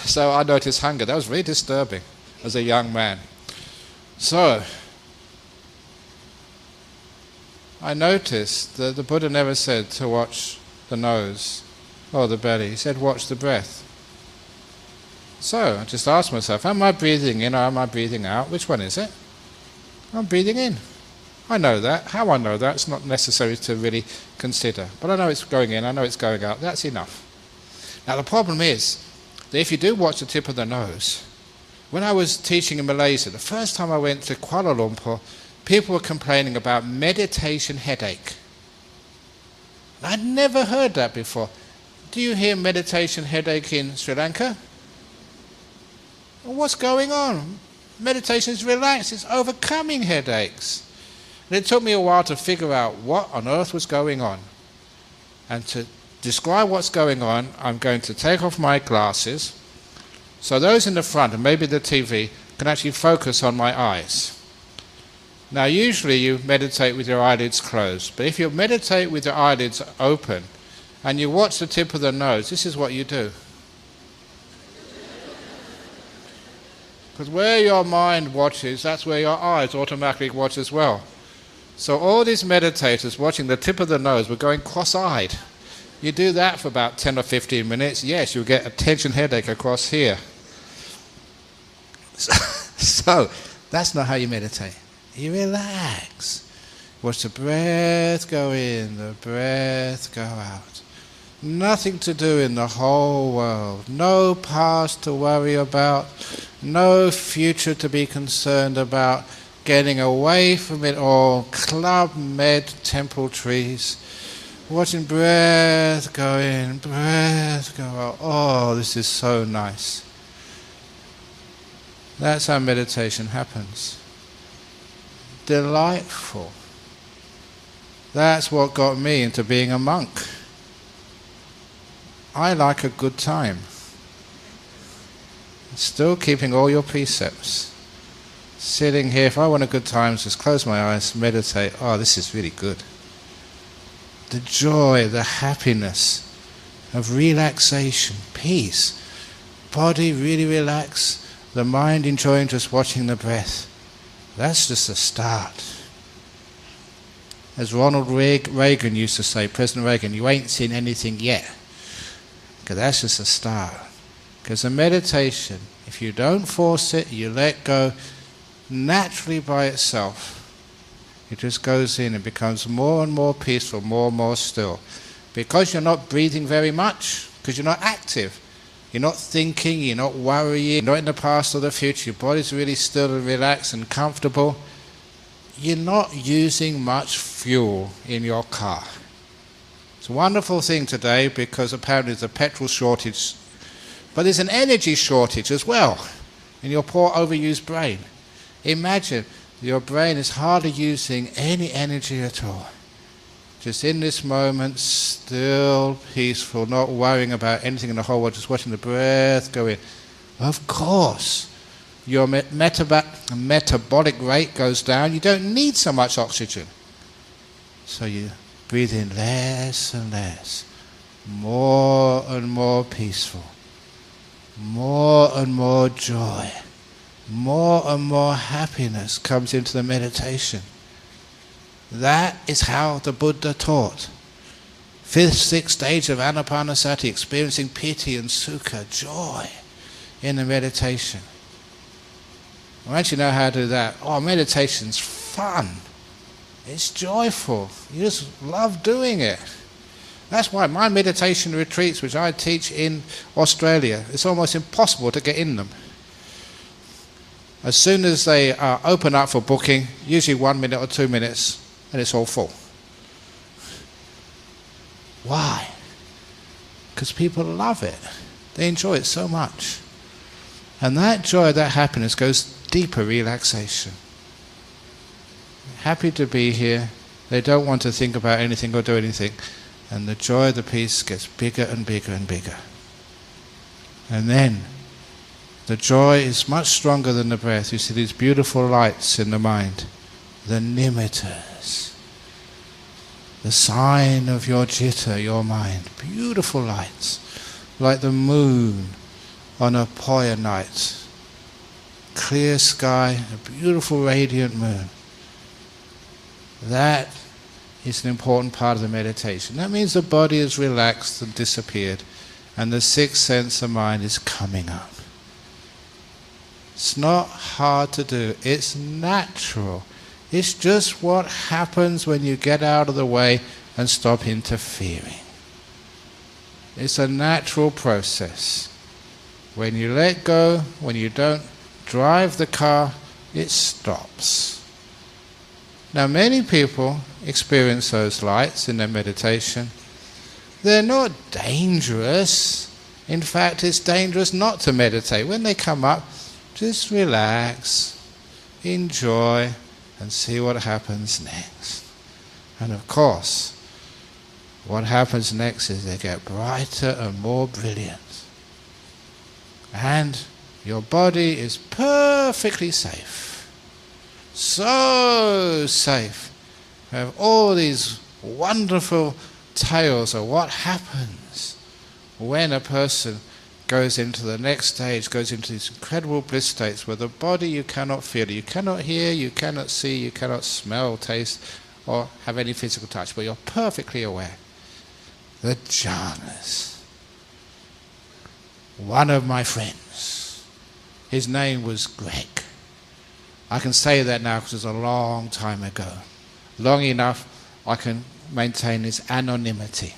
So I noticed hunger. That was very disturbing as a young man. So I noticed that the Buddha never said to watch the nose or the belly. He said watch the breath. So I just asked myself, am I breathing in or am I breathing out? Which one is it? I'm breathing in. I know that. How I know that, it's not necessary to really consider. But I know it's going in, I know it's going out. That's enough. Now the problem is that if you do watch the tip of the nose, when I was teaching in Malaysia, the first time I went to Kuala Lumpur, people were complaining about meditation headache. I'd never heard that before. Do you hear meditation headache in Sri Lanka? Well, what's going on? Meditation is relaxed, it's overcoming headaches. And it took me a while to figure out what on earth was going on. And to describe what's going on, I'm going to take off my glasses so those in the front and maybe the TV can actually focus on my eyes. Now usually you meditate with your eyelids closed, but if you meditate with your eyelids open and you watch the tip of the nose, this is what you do. Because where your mind watches, that's where your eyes automatically watch as well. So all these meditators watching the tip of the nose were going cross-eyed. You do that for about 10 or 15 minutes, yes, you'll get a tension headache across here. So that's not how you meditate. You relax. Watch the breath go in, the breath go out. Nothing to do in the whole world. No past to worry about. No future to be concerned about. Getting away from it all. Club Med temple trees. Watching breath go in, breath go out. Oh, this is so nice. That's how meditation happens. Delightful. That's what got me into being a monk. I like a good time. Still keeping all your precepts. Sitting here, if I want a good time, just close my eyes, meditate. Oh, this is really good. The joy, the happiness of relaxation, peace. Body really relaxed. The mind enjoying just watching the breath. That's just a start. As Ronald Reagan used to say, President Reagan, you ain't seen anything yet. Because that's just a start. Because a meditation, if you don't force it, you let go naturally by itself. It just goes in and becomes more and more peaceful, more and more still. Because you're not breathing very much, because you're not active. You're not thinking, you're not worrying, you're not in the past or the future. Your body's really still and relaxed and comfortable. You're not using much fuel in your car. It's a wonderful thing today because apparently there's a petrol shortage. But there's an energy shortage as well in your poor overused brain. Imagine your brain is hardly using any energy at all. Just in this moment, still peaceful, not worrying about anything in the whole world, just watching the breath go in. Of course, your metabolic rate goes down. You don't need so much oxygen. So you breathe in less and less, more and more peaceful, more and more joy, more and more happiness comes into the meditation. That is how the Buddha taught. 5th, 6th stage of Anapanasati, experiencing piti and sukha, joy in the meditation. Once you know how to do that, meditation's fun. It's joyful. You just love doing it. That's why my meditation retreats, which I teach in Australia, it's almost impossible to get in them. As soon as they open up for booking, usually 1 minute or 2 minutes, and it's all full. Why? Because people love it. They enjoy it so much. And that joy, that happiness goes deeper relaxation. Happy to be here. They don't want to think about anything or do anything. And the joy, the peace gets bigger and bigger and bigger. And then the joy is much stronger than the breath. You see these beautiful lights in the mind. The nimittas. The sign of your citta, your mind. Beautiful lights. Like the moon on a Poya night. Clear sky, a beautiful radiant moon. That is an important part of the meditation. That means the body is relaxed and disappeared, and the sixth sense of mind is coming up. It's not hard to do. It's natural. It's just what happens when you get out of the way and stop interfering. It's a natural process. When you let go, when you don't drive the car, it stops. Now many people experience those lights in their meditation. They're not dangerous. In fact, it's dangerous not to meditate. When they come up, just relax, enjoy, and see what happens next. And of course, what happens next is they get brighter and more brilliant. And your body is perfectly safe. So safe. You have all these wonderful tales of what happens when a person goes into the next stage, goes into these incredible bliss states where the body you cannot feel, you cannot hear, you cannot see, you cannot smell, taste, or have any physical touch, but you're perfectly aware. The jhanas. One of my friends, his name was Greg. I can say that now because it was a long time ago. Long enough I can maintain his anonymity.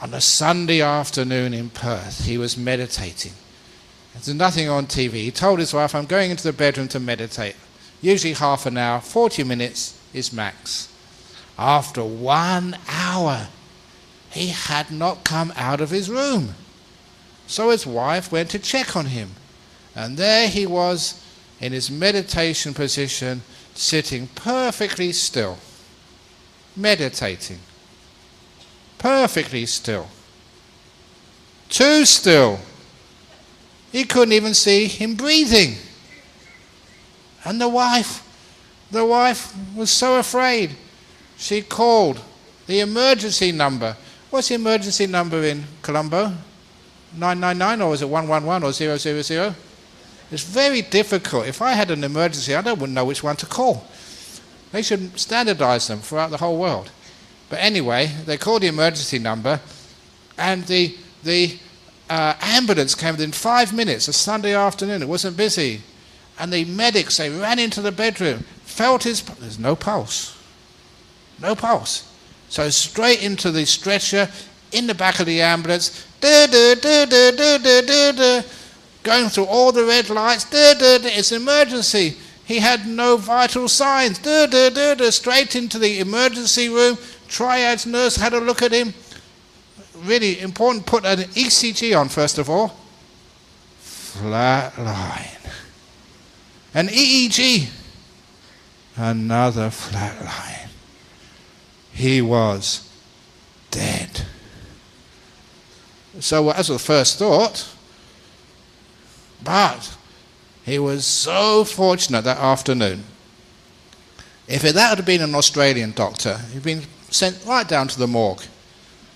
On a Sunday afternoon in Perth, he was meditating. There's nothing on TV. He told his wife, I'm going into the bedroom to meditate. Usually half an hour, 40 minutes is max. After 1 hour, he had not come out of his room. So his wife went to check on him. And there he was in his meditation position, sitting perfectly still, meditating. Perfectly still. Too still. He couldn't even see him breathing. And the wife was so afraid. She called the emergency number. What's the emergency number in Colombo? 999 or is it 111 or 000? It's very difficult. If I had an emergency, I wouldn't know which one to call. They should standardize them throughout the whole world. But anyway, they called the emergency number, and the ambulance came within 5 minutes, a Sunday afternoon. It wasn't busy. And the medics, they ran into the bedroom, felt there's no pulse. No pulse. So straight into the stretcher, in the back of the ambulance, going through all the red lights, it's an emergency. He had no vital signs, straight into the emergency room. Triad's nurse had a look at him. Really important, put an ECG on first of all. Flat line. An EEG. Another flat line. He was dead. So as was the first thought, but he was so fortunate that afternoon. If that had been an Australian doctor, he'd been sent right down to the morgue,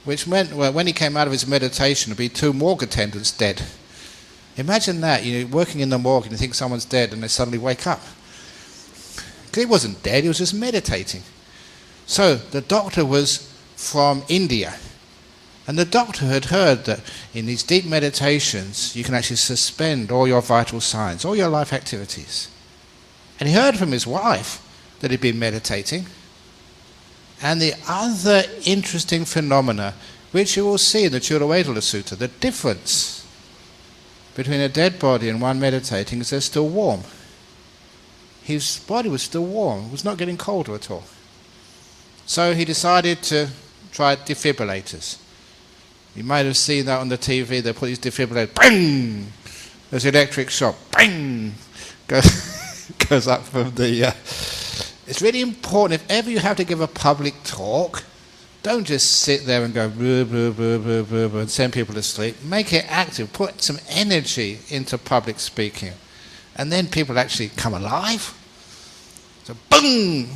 which meant when he came out of his meditation, there'd be 2 morgue attendants dead. Imagine that, you're working in the morgue and you think someone's dead and they suddenly wake up. Because he wasn't dead, he was just meditating. So the doctor was from India. And the doctor had heard that in these deep meditations, you can actually suspend all your vital signs, all your life activities. And he heard from his wife that he'd been meditating. And the other interesting phenomena, which you will see in the Chulavedala Sutta, the difference between a dead body and one meditating is they're still warm. His body was still warm, it was not getting colder at all. So he decided to try defibrillators. You might have seen that on the TV. They put these defibrillators, bang! There's electric shock, bang! Goes up from the... It's really important, if ever you have to give a public talk, don't just sit there and go blah, blah, blah, blah, blah, blah, and send people to sleep. Make it active. Put some energy into public speaking. And then people actually come alive. So boom!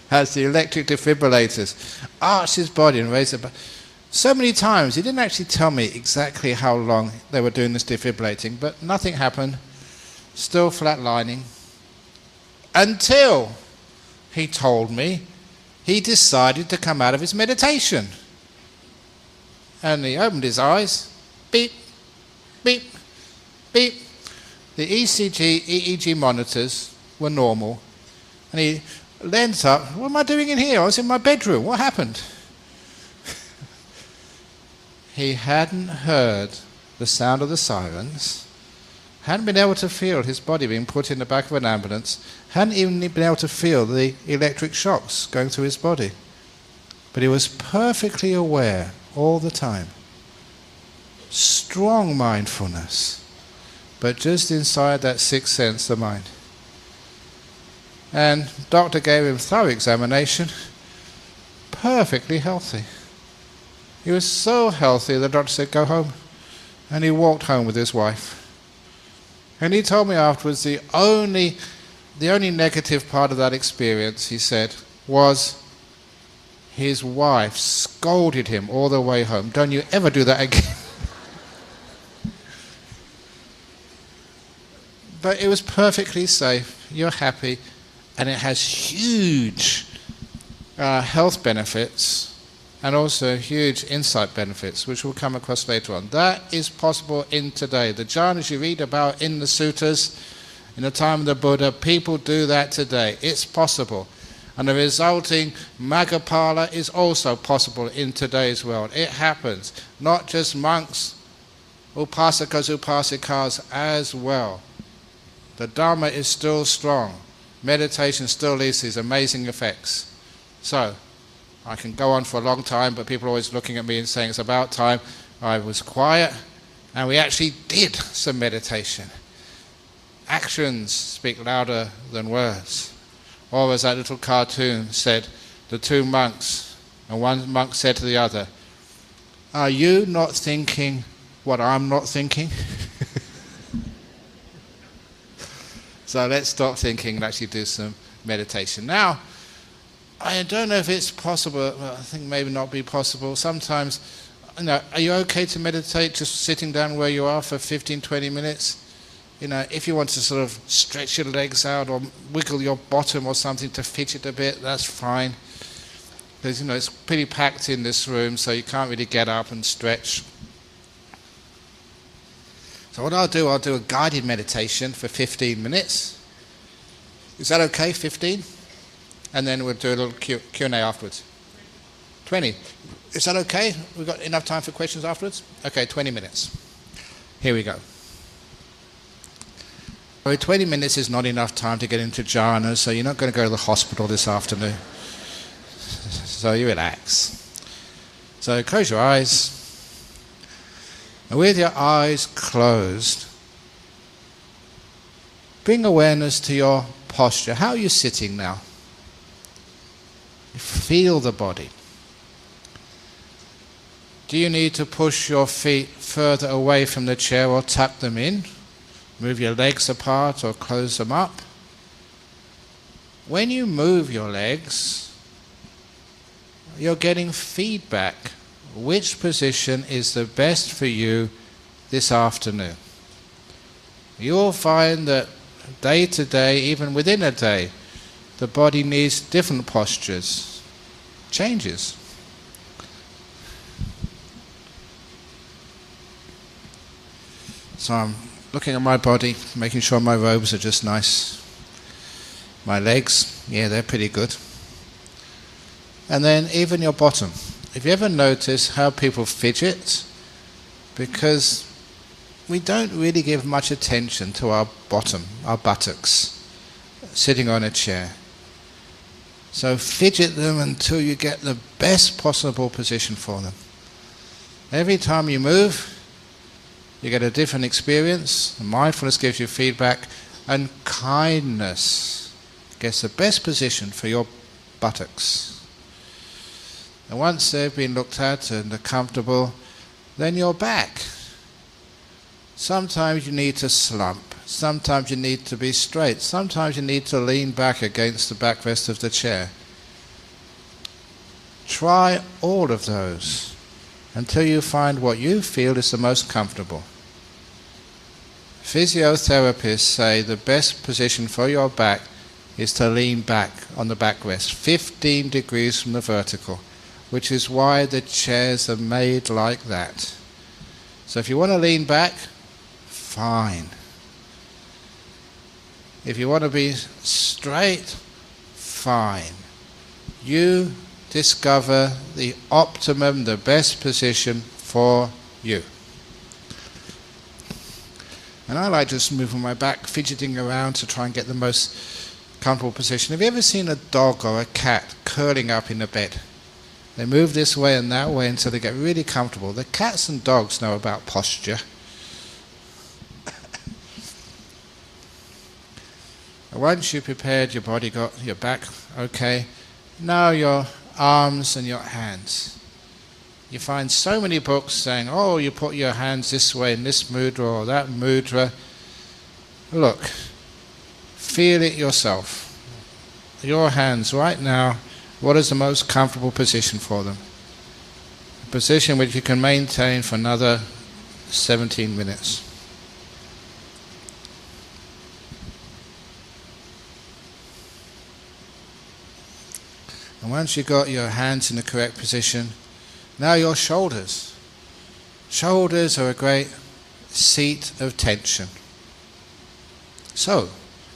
Has the electric defibrillators. Arch his body and raise it. So many times, he didn't actually tell me exactly how long they were doing this defibrillating, but nothing happened. Still flatlining. Until he told me he decided to come out of his meditation. And he opened his eyes. Beep, beep, beep. The ECG, EEG monitors were normal. And he leant up. What am I doing in here? I was in my bedroom. What happened? He hadn't heard the sound of the sirens, hadn't been able to feel his body being put in the back of an ambulance, hadn't even been able to feel the electric shocks going through his body. But he was perfectly aware all the time. Strong mindfulness, but just inside that sixth sense, the mind. And doctor gave him thorough examination, perfectly healthy. He was so healthy, the doctor said, go home. And he walked home with his wife. And he told me afterwards the only negative part of that experience, he said, was his wife scolded him all the way home. Don't you ever do that again. But it was perfectly safe. You're happy. And it has huge health benefits and also huge insight benefits, which we'll come across later on. That is possible in today. The jhanas you read about in the suttas, in the time of the Buddha, people do that today. It's possible. And the resulting Maggapala is also possible in today's world. It happens. Not just monks, upasakas, upasikas as well. The Dharma is still strong. Meditation still leads to these amazing effects. So, I can go on for a long time, but people are always looking at me and saying it's about time. I was quiet, and we actually did some meditation. Actions speak louder than words. Or as that little cartoon said, the two monks, and one monk said to the other, are you not thinking what I'm not thinking? So let's stop thinking and actually do some meditation. Now, I don't know if it's possible. Well, I think maybe not be possible. Sometimes, are you okay to meditate just sitting down where you are for 15, 20 minutes? If you want to sort of stretch your legs out or wiggle your bottom or something to fidget a bit, that's fine. Because, it's pretty packed in this room, so you can't really get up and stretch. So what I'll do a guided meditation for 15 minutes. Is that okay, 15? And then we'll do a little Q&A afterwards. 20. Is that okay? We've got enough time for questions afterwards? Okay, 20 minutes. Here we go. 20 minutes is not enough time to get into jhanas, so you're not going to go to the hospital this afternoon. So you relax. So close your eyes. And with your eyes closed, bring awareness to your posture. How are you sitting now? Feel the body. Do you need to push your feet further away from the chair or tuck them in? Move your legs apart or close them up? When you move your legs, you're getting feedback. Which position is the best for you this afternoon? You'll find that day to day, even within a day, the body needs different postures, changes. So I'm looking at my body, making sure my robes are just nice. My legs, yeah, they're pretty good. And then even your bottom. Have you ever noticed how people fidget? Because we don't really give much attention to our bottom, our buttocks, sitting on a chair. So fidget them until you get the best possible position for them. Every time you move, you get a different experience. Mindfulness gives you feedback, and kindness gets the best position for your buttocks. And once they've been looked at and are comfortable, then your back. Sometimes you need to slump. Sometimes you need to be straight. Sometimes you need to lean back against the backrest of the chair. Try all of those until you find what you feel is the most comfortable. Physiotherapists say the best position for your back is to lean back on the backrest, 15 degrees from the vertical, which is why the chairs are made like that. So if you want to lean back, fine. If you want to be straight, fine. You discover the optimum, the best position for you. And I like just moving my back, fidgeting around to try and get the most comfortable position. Have you ever seen a dog or a cat curling up in the bed? They move this way and that way until they get really comfortable. The cats and dogs know about posture. Once you've prepared your body, got your back okay, now your arms and your hands. You find so many books saying, oh, you put your hands this way in this mudra or that mudra. Look, feel it yourself. Your hands right now, what is the most comfortable position for them? A position which you can maintain for another 17 minutes. And once you've got your hands in the correct position, now your shoulders. Shoulders are a great seat of tension. So,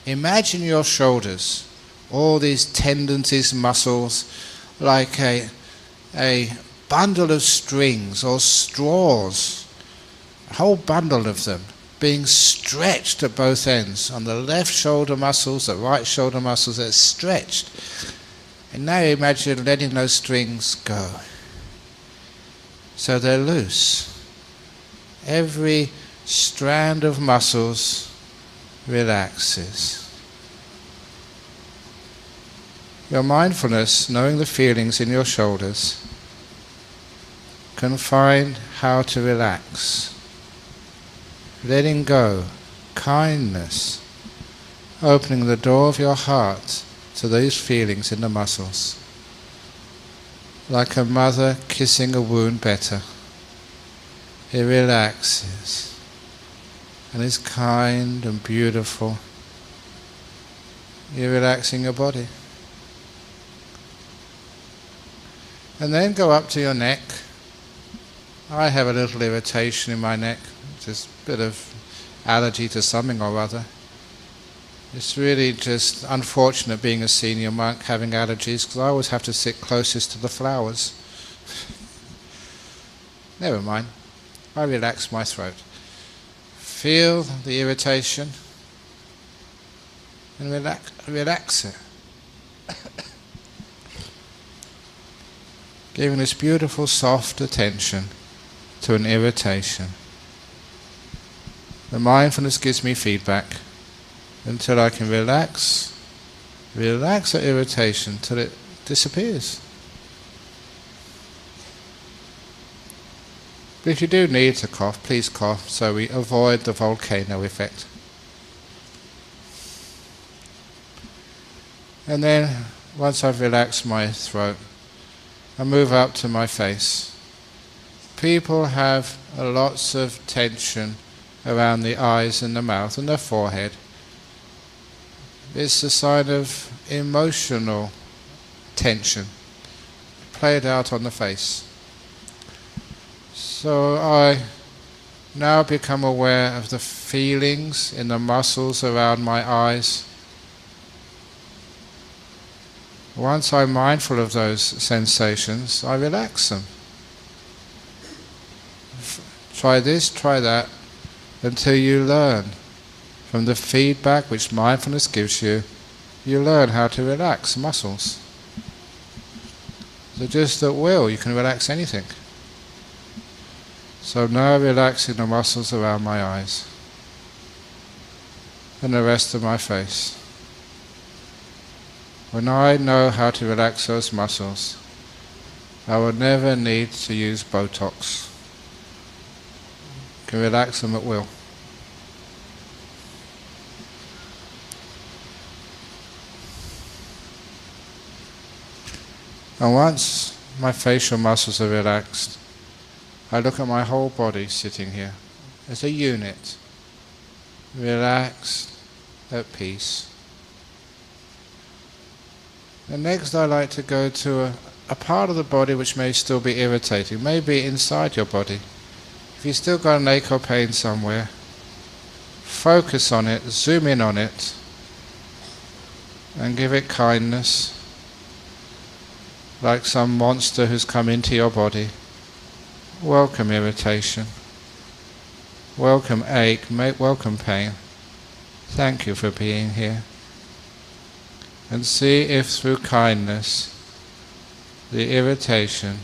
imagine your shoulders, all these tendons, these muscles, like a bundle of strings or straws, a whole bundle of them being stretched at both ends. On the left shoulder muscles, the right shoulder muscles, they're stretched. And now imagine letting those strings go. So they're loose. Every strand of muscles relaxes. Your mindfulness, knowing the feelings in your shoulders, can find how to relax. Letting go, kindness, opening the door of your heart to these feelings in the muscles. Like a mother kissing a wound better. It relaxes and is kind and beautiful. You're relaxing your body. And then go up to your neck. I have a little irritation in my neck, just a bit of allergy to something or other. It's really just unfortunate being a senior monk having allergies, because I always have to sit closest to the flowers. Never mind. I relax my throat. Feel the irritation and relax it. Giving this beautiful soft attention to an irritation. The mindfulness gives me feedback until I can relax that irritation till it disappears. But if you do need to cough, please cough so we avoid the volcano effect. And then, once I've relaxed my throat, I move up to my face. People have lots of tension around the eyes and the mouth and the forehead. It's a sign of emotional tension played out on the face. So I now become aware of the feelings in the muscles around my eyes. Once I'm mindful of those sensations, I relax them. Try this, try that, until you learn. From the feedback which mindfulness gives you, you learn how to relax muscles. So just at will, you can relax anything. So now relaxing the muscles around my eyes and the rest of my face. When I know how to relax those muscles, I will never need to use Botox. I can relax them at will. And once my facial muscles are relaxed, I look at my whole body sitting here as a unit, relaxed, at peace. And next I like to go to a part of the body which may still be irritating, maybe inside your body. If you've still got an ache or pain somewhere, focus on it, zoom in on it, and give it kindness, like some monster who's come into your body. Welcome irritation, welcome ache, welcome pain. Thank you for being here. And see if through kindness the irritation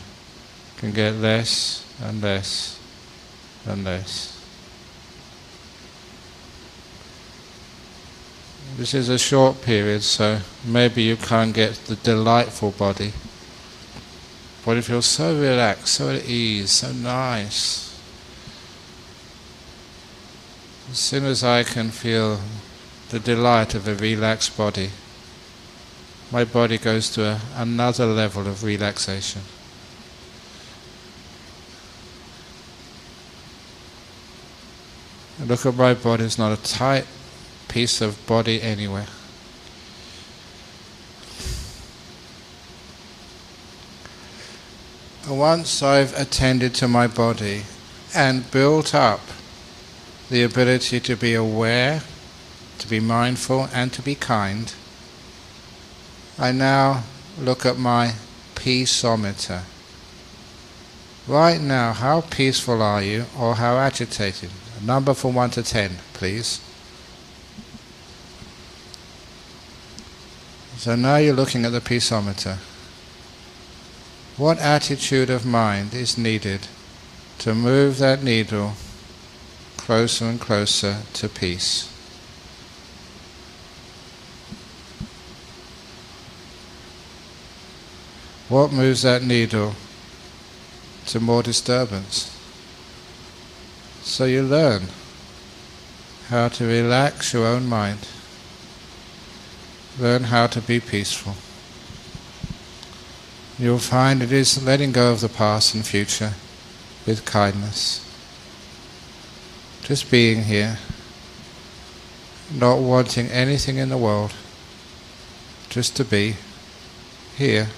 can get less and less and less. This is a short period, so maybe you can't get the delightful body. But it feels so relaxed, so at ease, so nice. As soon as I can feel the delight of a relaxed body, my body goes to another level of relaxation. Look at my body, it's not a tight piece of body anywhere. Once I've attended to my body and built up the ability to be aware, to be mindful, and to be kind, I now look at my peaceometer. Right now, how peaceful are you, or how agitated? A number from 1 to 10, please. So now you're looking at the peaceometer. What attitude of mind is needed to move that needle closer and closer to peace? What moves that needle to more disturbance? So you learn how to relax your own mind. Learn how to be peaceful. You'll find it is letting go of the past and future with kindness. Just being here, not wanting anything in the world, just to be here.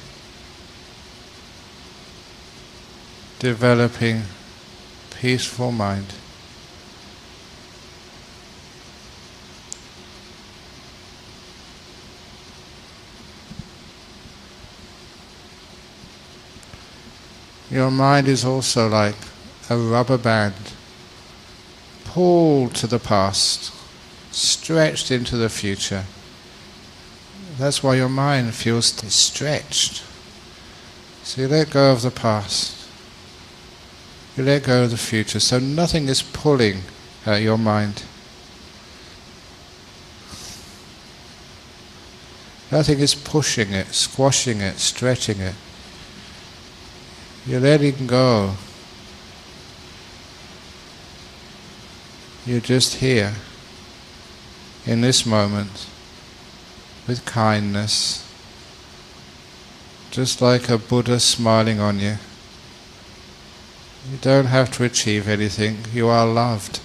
Developing peaceful mind. Your mind is also like a rubber band, pulled to the past, stretched into the future. That's why your mind feels stretched. So you let go of the past. You let go of the future, so nothing is pulling at your mind. Nothing is pushing it, squashing it, stretching it. You're letting go. You're just here, in this moment, with kindness, just like a Buddha smiling on you. You don't have to achieve anything. You are loved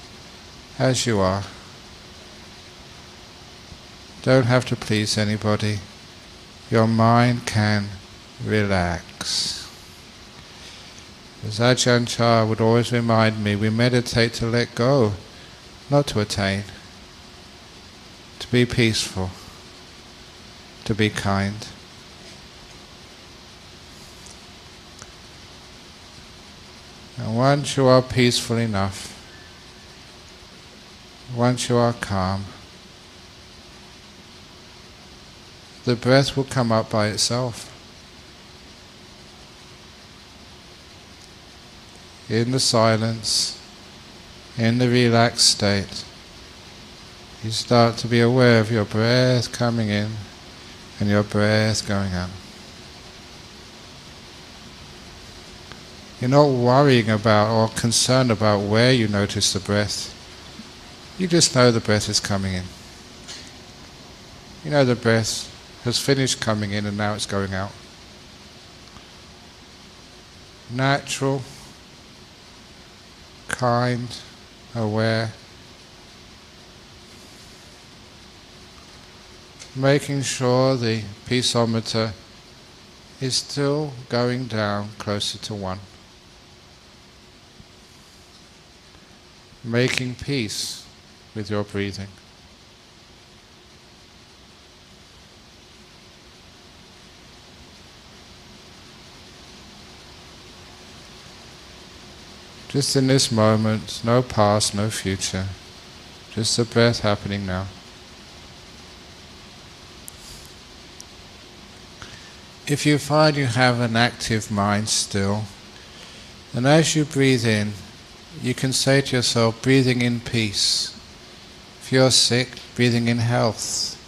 as you are. Don't have to please anybody. Your mind can relax. As Ajahn Brahm would always remind me, we meditate to let go, not to attain. To be peaceful, to be kind. And once you are peaceful enough, once you are calm, the breath will come up by itself. in the silence, in the relaxed state, you start to be aware of your breath coming in and your breath going out. You're not worrying about or concerned about where you notice the breath. You just know the breath is coming in. You know the breath has finished coming in and now it's going out. Natural, kind, aware. Making sure the peaceometer is still going down closer to 1. Making peace with your breathing. Just in this moment, no past, no future, just the breath happening now. If you find you have an active mind still, then as you breathe in, you can say to yourself, breathing in peace. If you're sick, breathing in health.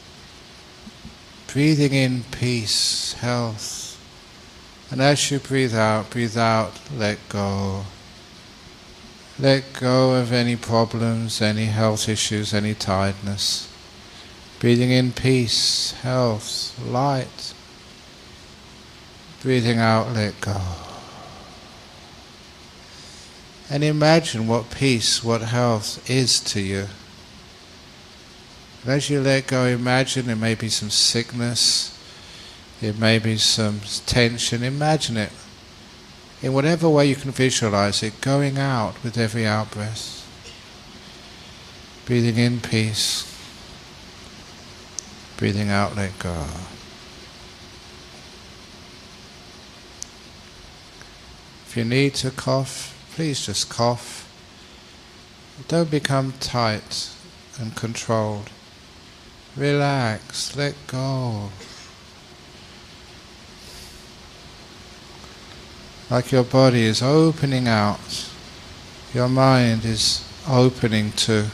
Breathing in peace, health. And as you breathe out, let go. Let go of any problems, any health issues, any tiredness. Breathing in peace, health, light. Breathing out, let go. And imagine what peace, what health is to you. And as you let go, imagine there may be some sickness, it may be some tension, imagine it. In whatever way you can visualize it, going out with every out-breath. Breathing in peace. Breathing out, let go. If you need to cough, please just cough. Don't become tight and controlled. Relax, let go. Like your body is opening out, your mind is opening to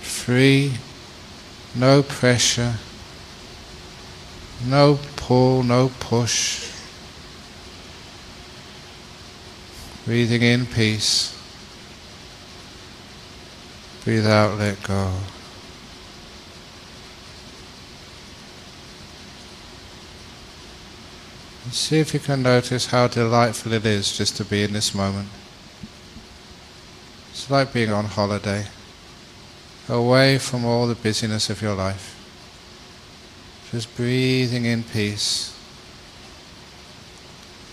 free, no pressure, no pull, no push. Breathing in peace. Breathe out, let go. And see if you can notice how delightful it is just to be in this moment. It's like being on holiday, away from all the busyness of your life. Just breathing in peace.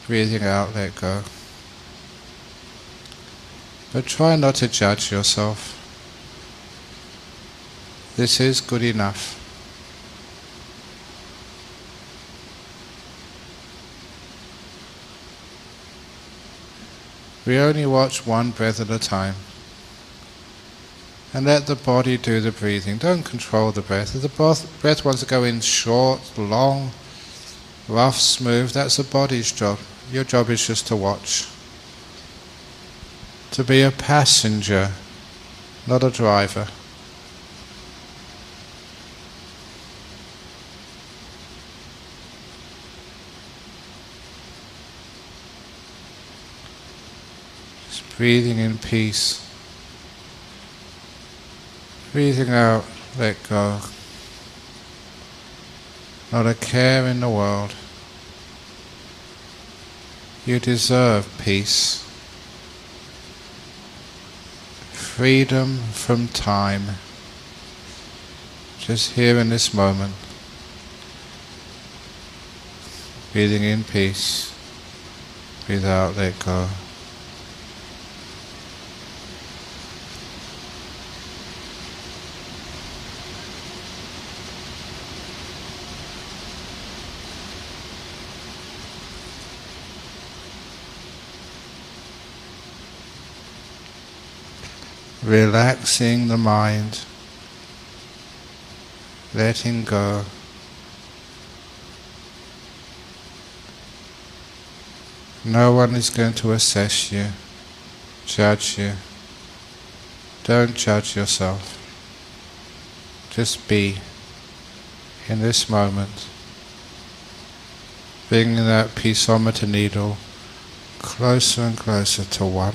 Breathing out, let go. But try not to judge yourself. This is good enough. We only watch one breath at a time. And let the body do the breathing. Don't control the breath. If the breath wants to go in short, long, rough, smooth, that's the body's job. Your job is just to watch. To be a passenger, not a driver. Just breathing in peace. Breathing out, let go. Not a care in the world. You deserve peace. Freedom from time. Just here in this moment. Breathing in peace. Breathe out, let go. Relaxing the mind, letting go. No one is going to assess you, judge you. Don't judge yourself. Just be in this moment, bringing that peaceometer needle closer and closer to one.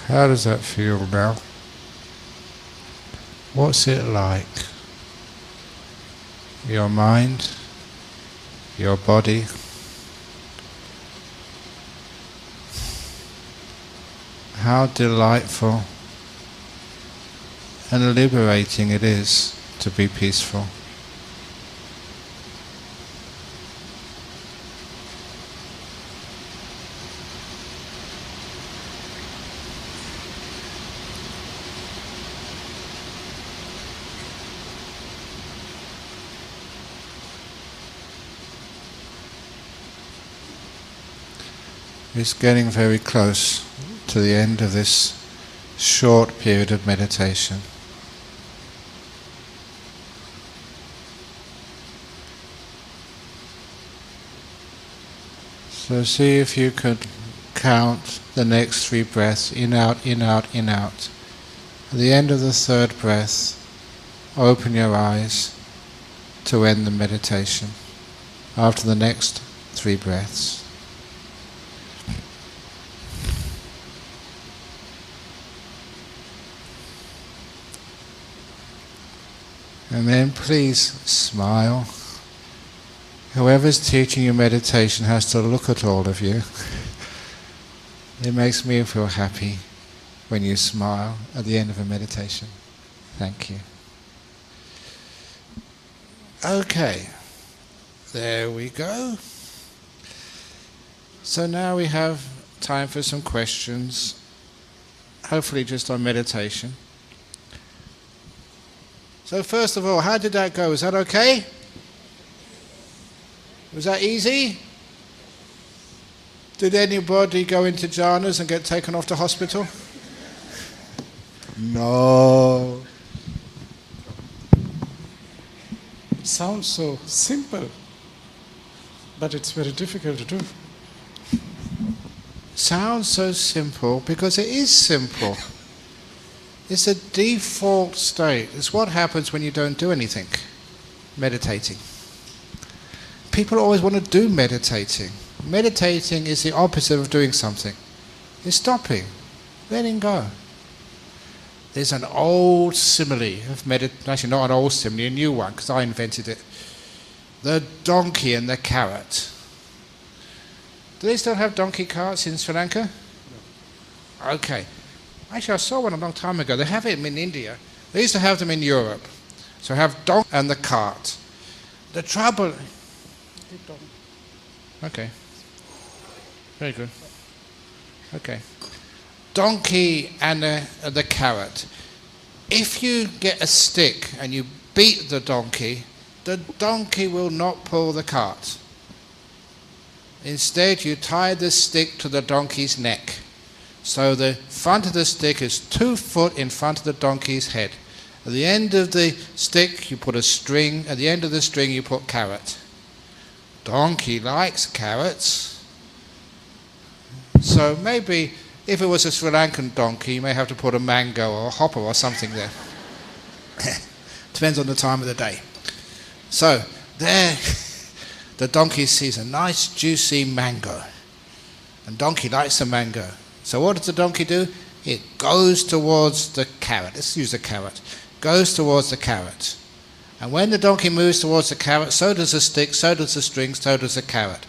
How does that feel now? What's it like? Your mind, your body, how delightful and liberating it is to be peaceful. It's getting very close to the end of this short period of meditation. So see if you could count the next 3 breaths, in, out, in, out, in, out. At the end of the 3rd breath, open your eyes to end the meditation after the next 3 breaths. And then please smile. Whoever's teaching you meditation has to look at all of you. It makes me feel happy when you smile at the end of a meditation. Thank you. Okay, there we go. So now we have time for some questions, hopefully just on meditation. So first of all, how did that go? Was that okay? Was that easy? Did anybody go into jhanas and get taken off to hospital? No. Sounds so simple, but it's very difficult to do. Sounds so simple because it is simple. It's a default state. It's what happens when you don't do anything. Meditating. People always want to do meditating. Meditating is the opposite of doing something. It's stopping, letting go. There's an old simile of meditation, actually not an old simile, a new one, because I invented it. The donkey and the carrot. Do they still have donkey carts in Sri Lanka? No. Okay. Actually, I saw one a long time ago. They have it in India. They used to have them in Europe. So have donkey and the cart. The trouble... Okay. Very good. Okay. Donkey and the carrot. If you get a stick and you beat the donkey will not pull the cart. Instead, you tie the stick to the donkey's neck. So the front of the stick is 2 foot in front of the donkey's head. At the end of the stick, you put a string. At the end of the string, you put carrot. Donkey likes carrots. So maybe if it was a Sri Lankan donkey, you may have to put a mango or a hopper or something there. Depends on the time of the day. So there, the donkey sees a nice juicy mango. And donkey likes the mango. So what does the donkey do? It goes towards the carrot. Let's use the carrot. Goes towards the carrot. And when the donkey moves towards the carrot, so does the stick, so does the string, so does the carrot.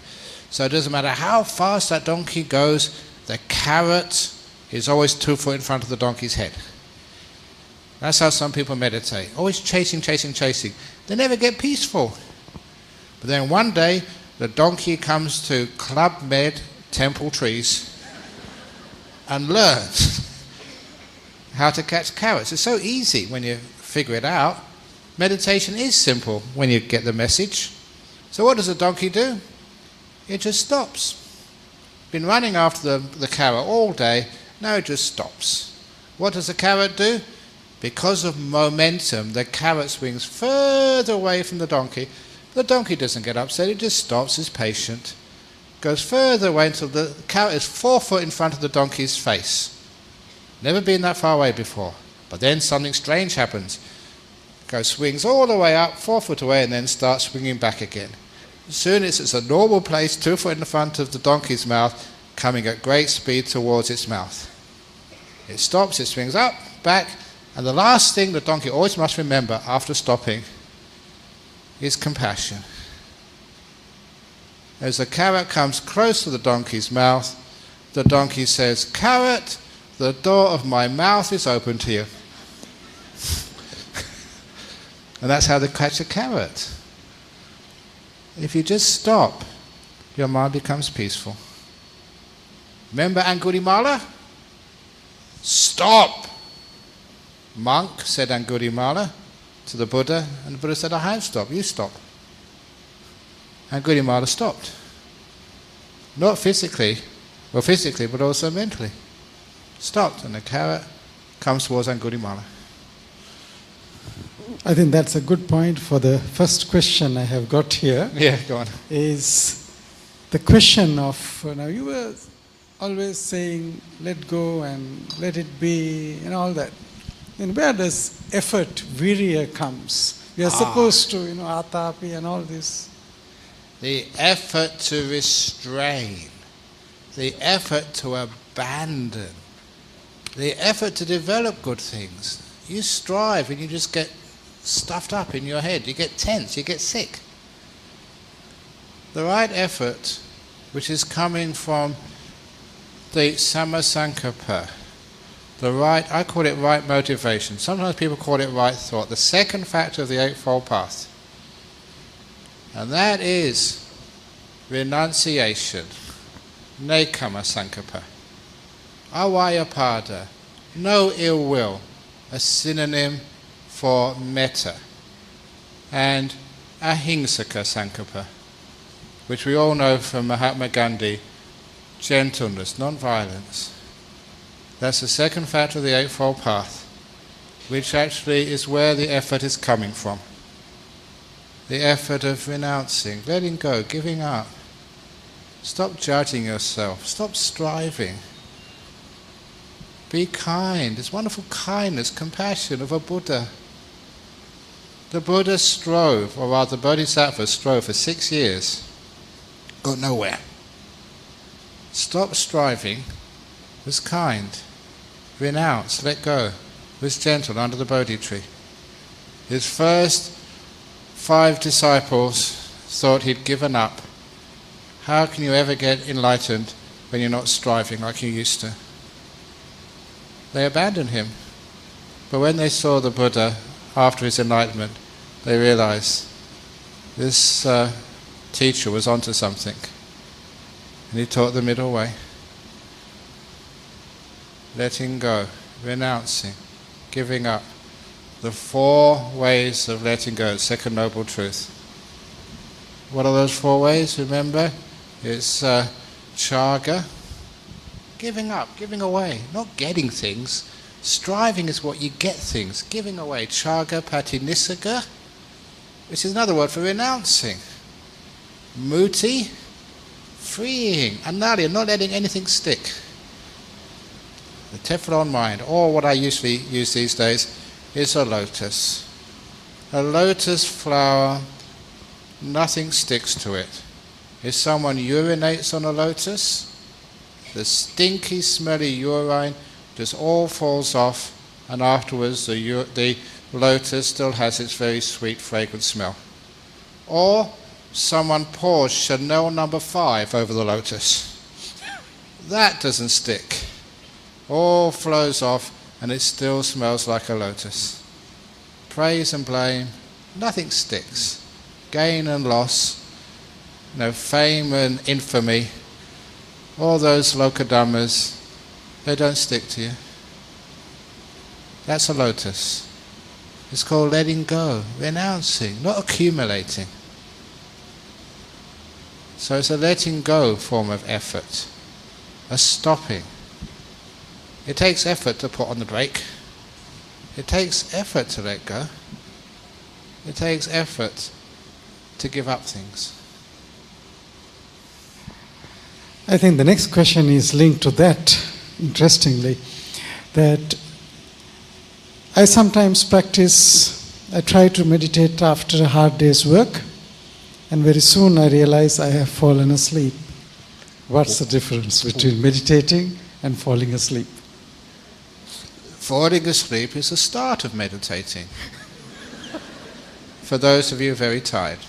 So it doesn't matter how fast that donkey goes, the carrot is always 2 foot in front of the donkey's head. That's how some people meditate. Always chasing, chasing, chasing. They never get peaceful. But then one day, the donkey comes to Club Med Temple Trees and learns how to catch carrots. It's so easy when you figure it out. Meditation is simple when you get the message. So what does the donkey do? It just stops. Been running after the carrot all day, now it just stops. What does the carrot do? Because of momentum, the carrot swings further away from the donkey. The donkey doesn't get upset, it just stops, is patient. Goes further away until the carrot is 4 foot in front of the donkey's face. Never been that far away before. But then something strange happens. Swings all the way up, 4 foot away, and then starts swinging back again. Soon it's a normal place, 2 foot in front of the donkey's mouth, coming at great speed towards its mouth. It stops, it swings up, back, and the last thing the donkey always must remember after stopping is compassion. As the carrot comes close to the donkey's mouth, the donkey says, "Carrot, the door of my mouth is open to you." And that's how they catch a carrot. If you just stop, your mind becomes peaceful. Remember Angulimala? Stop! Monk, said Angulimala to the Buddha, and the Buddha said, "I have stopped, you stop." Angulimala stopped. Not physically, but also mentally. Stopped, and the carrot comes towards Angulimala. I think that's a good point for the first question I have got here. Yeah, go on. Is the question of, now you were always saying, let go and let it be and all that. And where does effort, virya comes? We are supposed to, atapi and all this. The effort to restrain, the effort to abandon, the effort to develop good things. You strive and you just get stuffed up in your head. You get tense, you get sick. The right effort, which is coming from the samasankappa, the right, I call it right motivation. Sometimes people call it right thought. The second factor of the Eightfold Path. And that is renunciation, nekama sankappa, avayapada, no ill will, a synonym for metta, and ahimsaka sankappa, which we all know from Mahatma Gandhi, gentleness, non-violence. That's the second factor of the Eightfold Path, which actually is where the effort is coming from. The effort of renouncing, letting go, giving up. Stop judging yourself. Stop striving. Be kind. It's wonderful kindness, compassion of a Buddha. The Buddha strove, or rather the Bodhisattva strove for 6 years. Got nowhere. Stop striving, was kind. Renounced, let go, was gentle under the Bodhi tree. His first 5 disciples thought he'd given up. How can you ever get enlightened when you're not striving like you used to? They abandoned him. But when they saw the Buddha after his enlightenment, they realized this teacher was onto something. And he taught the middle way. Letting go, renouncing, giving up. The 4 ways of letting go, second noble truth. What are those 4 ways? Remember, it's chaga, giving up, giving away, not getting things. Striving is what you get things. Giving away, chaga patinissaga, which is another word for renouncing. Muti, freeing. Anali, not letting anything stick. The Teflon mind, or what I usually use these days, is a lotus. A lotus flower, nothing sticks to it. If someone urinates on a lotus, the stinky, smelly urine just all falls off, and afterwards the lotus still has its very sweet, fragrant smell. Or someone pours Chanel No. 5 over the lotus. That doesn't stick. All flows off, and it still smells like a lotus. Praise and blame, nothing sticks. Gain and loss, fame and infamy, all those lokadhammas, they don't stick to you. That's a lotus. It's called letting go, renouncing, not accumulating. So it's a letting go form of effort, a stopping. It takes effort to put on the brake. It takes effort to let go. It takes effort to give up things. I think the next question is linked to that, interestingly, that I sometimes I try to meditate after a hard day's work, and very soon I realize I have fallen asleep. What's the difference between meditating and falling asleep? Falling asleep is the start of meditating. For those of you very tired.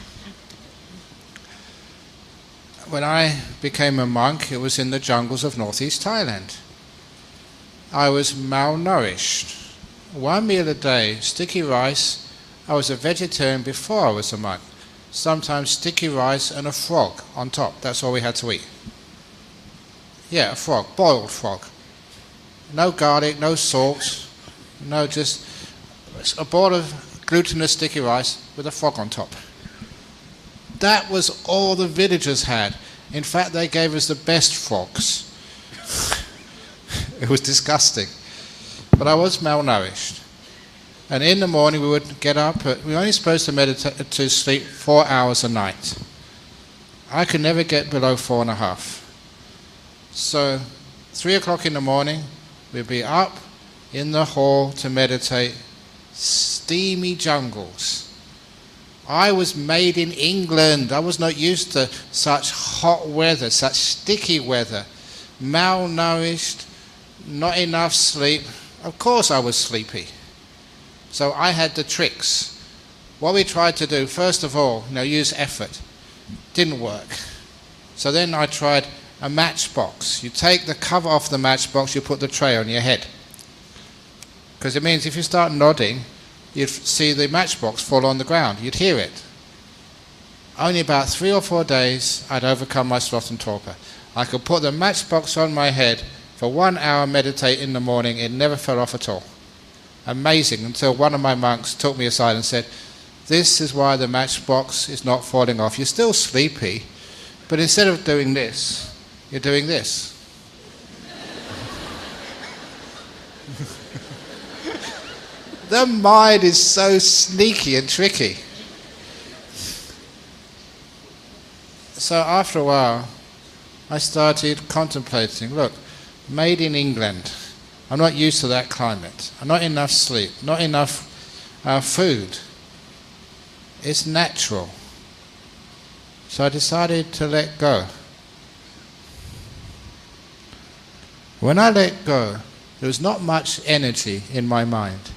When I became a monk, it was in the jungles of northeast Thailand. I was malnourished. 1 meal a day, sticky rice. I was a vegetarian before I was a monk. Sometimes sticky rice and a frog on top. That's all we had to eat. Yeah, a frog, boiled frog. No garlic, no salt, no, just a bowl of glutinous sticky rice with a frog on top. That was all the villagers had. In fact, they gave us the best frogs. It was disgusting. But I was malnourished. And in the morning we would get up, we were only supposed to sleep 4 hours a night. I could never get below 4.5. So 3 o'clock in the morning, we'd be up in the hall to meditate. Steamy jungles. I was made in England. I was not used to such hot weather, such sticky weather. Malnourished, not enough sleep. Of course I was sleepy. So I had the tricks. What we tried to do, first of all, use effort. Didn't work. So then I tried a matchbox. You take the cover off the matchbox, you put the tray on your head. Because it means if you start nodding, you'd see the matchbox fall on the ground. You'd hear it. Only about 3 or 4 days, I'd overcome my sloth and torpor. I could put the matchbox on my head for 1 hour, meditate in the morning. It never fell off at all. Amazing, until one of my monks took me aside and said, "This is why the matchbox is not falling off. You're still sleepy, but instead of doing this, you're doing this." The mind is so sneaky and tricky. So after a while, I started contemplating, look, made in England. I'm not used to that climate. Not enough sleep, not enough food. It's natural. So I decided to let go. When I let go, there was not much energy in my mind.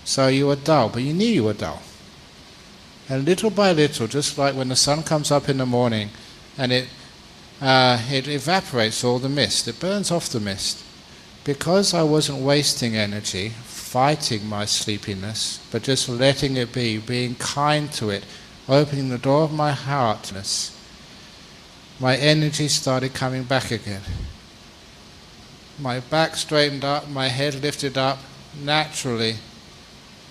So you were dull, but you knew you were dull. And little by little, just like when the sun comes up in the morning and it evaporates all the mist, it burns off the mist. Because I wasn't wasting energy, fighting my sleepiness, but just letting it be, being kind to it, opening the door of my heartness, my energy started coming back again. My back straightened up, my head lifted up naturally,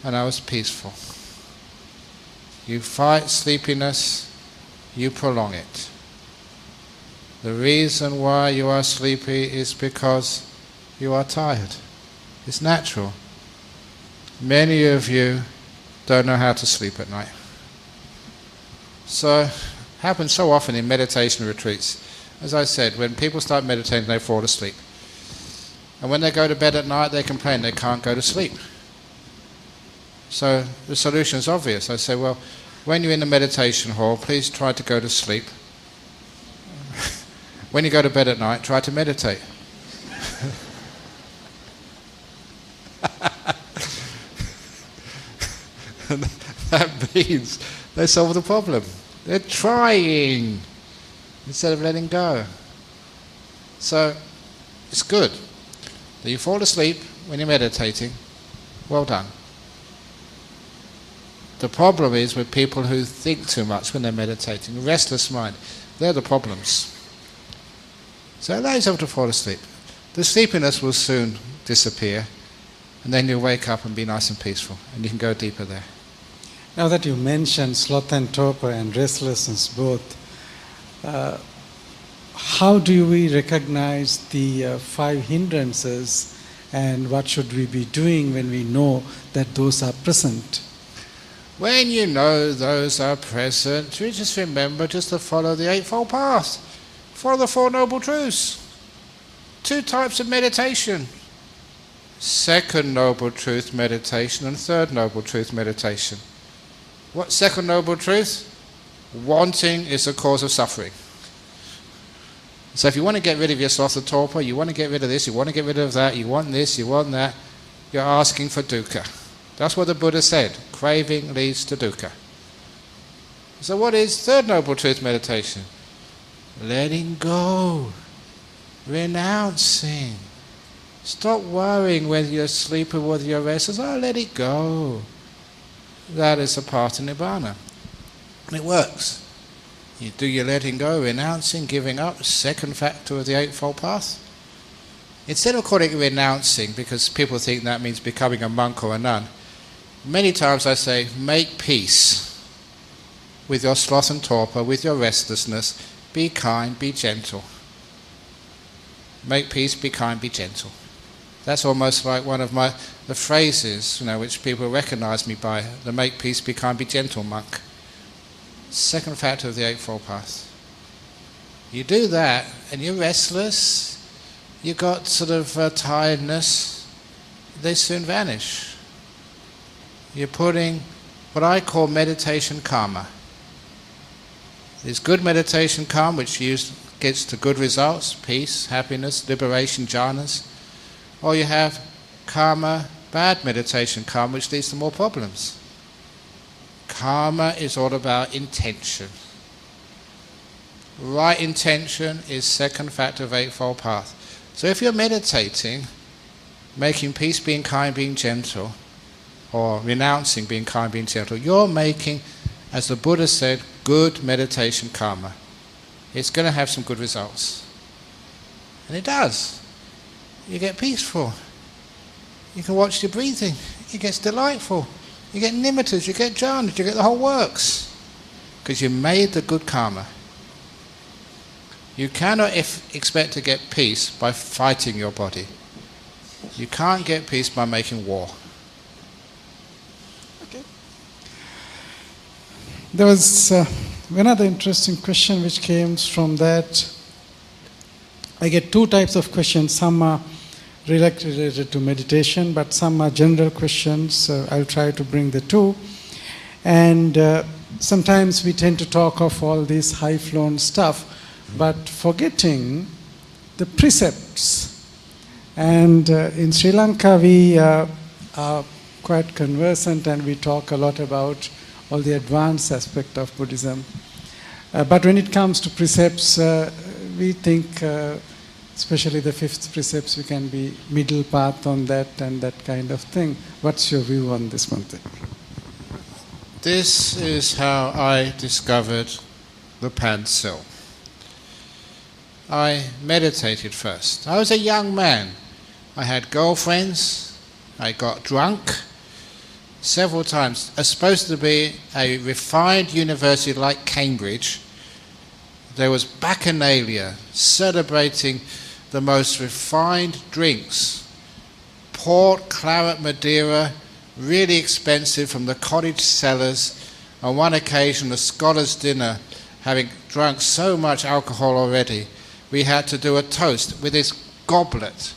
and I was peaceful. You fight sleepiness, you prolong it. The reason why you are sleepy is because you are tired. It's natural. Many of you don't know how to sleep at night. So, it happens so often in meditation retreats. As I said, when people start meditating, they fall asleep. And when they go to bed at night, they complain they can't go to sleep. So the solution is obvious. I say, well, when you're in the meditation hall, please try to go to sleep. When you go to bed at night, try to meditate. And that means they solve the problem. They're trying instead of letting go. So it's good that you fall asleep when you're meditating. Well done. The problem is with people who think too much when they're meditating. Restless mind. They're the problems. So allow yourself to fall asleep. The sleepiness will soon disappear, and then you'll wake up and be nice and peaceful, and you can go deeper there. Now that you mentioned sloth and torpor and restlessness both, how do we recognize the 5 hindrances, and what should we be doing when we know that those are present? When you know those are present, you just remember just to follow the Eightfold Path. Follow the Four Noble Truths. 2 types of meditation. Second Noble Truth meditation and Third Noble Truth meditation. What second Noble Truth? Wanting is the cause of suffering. So if you want to get rid of your sloth and torpor, you want to get rid of this, you want to get rid of that, you want this, you want that, you're asking for dukkha. That's what the Buddha said. Craving leads to dukkha. So what is Third Noble Truth meditation? Letting go. Renouncing. Stop worrying whether you're asleep or whether you're restless. Oh, let it go. That is a path to Nibbana. And it works. You do your letting go, renouncing, giving up, second factor of the Eightfold Path. Instead of calling it renouncing, because people think that means becoming a monk or a nun, many times I say, make peace with your sloth and torpor, with your restlessness. Be kind, be gentle. Make peace, be kind, be gentle. That's almost like one of the phrases, which people recognize me by, the make peace, be kind, be gentle monk. Second factor of the Eightfold Path. You do that and you're restless, you've got sort of tiredness, they soon vanish. You're putting what I call meditation karma. There's good meditation karma, which gets to good results, peace, happiness, liberation, jhanas. Or you have karma, bad meditation karma, which leads to more problems. Karma is all about intention. Right intention is second factor of Eightfold Path. So if you're meditating, making peace, being kind, being gentle, or renouncing, being kind, being gentle, you're making, as the Buddha said, good meditation karma. It's going to have some good results. And it does. You get peaceful. You can watch your breathing. It gets delightful. You get nimittas, you get jhanas, you get the whole works. Because you made the good karma. You cannot expect to get peace by fighting your body. You can't get peace by making war. Okay. There was another interesting question which came from that. I get 2 types of questions. Some are related to meditation, but some are general questions. So I'll try to bring the 2. And sometimes we tend to talk of all this high-flown stuff, but forgetting the precepts. And in Sri Lanka, we are quite conversant, and we talk a lot about all the advanced aspect of Buddhism. But when it comes to precepts, we think, especially the 5th precepts, we can be middle path on that and that kind of thing. What's your view on this one thing? This is how I discovered the Pansil. I meditated first. I was a young man. I had girlfriends. I got drunk several times. It's supposed to be a refined university like Cambridge. There was bacchanalia, celebrating the most refined drinks. Port, claret, Madeira, really expensive from the cottage cellars. On one occasion, a scholar's dinner, having drunk so much alcohol already, we had to do a toast with this goblet,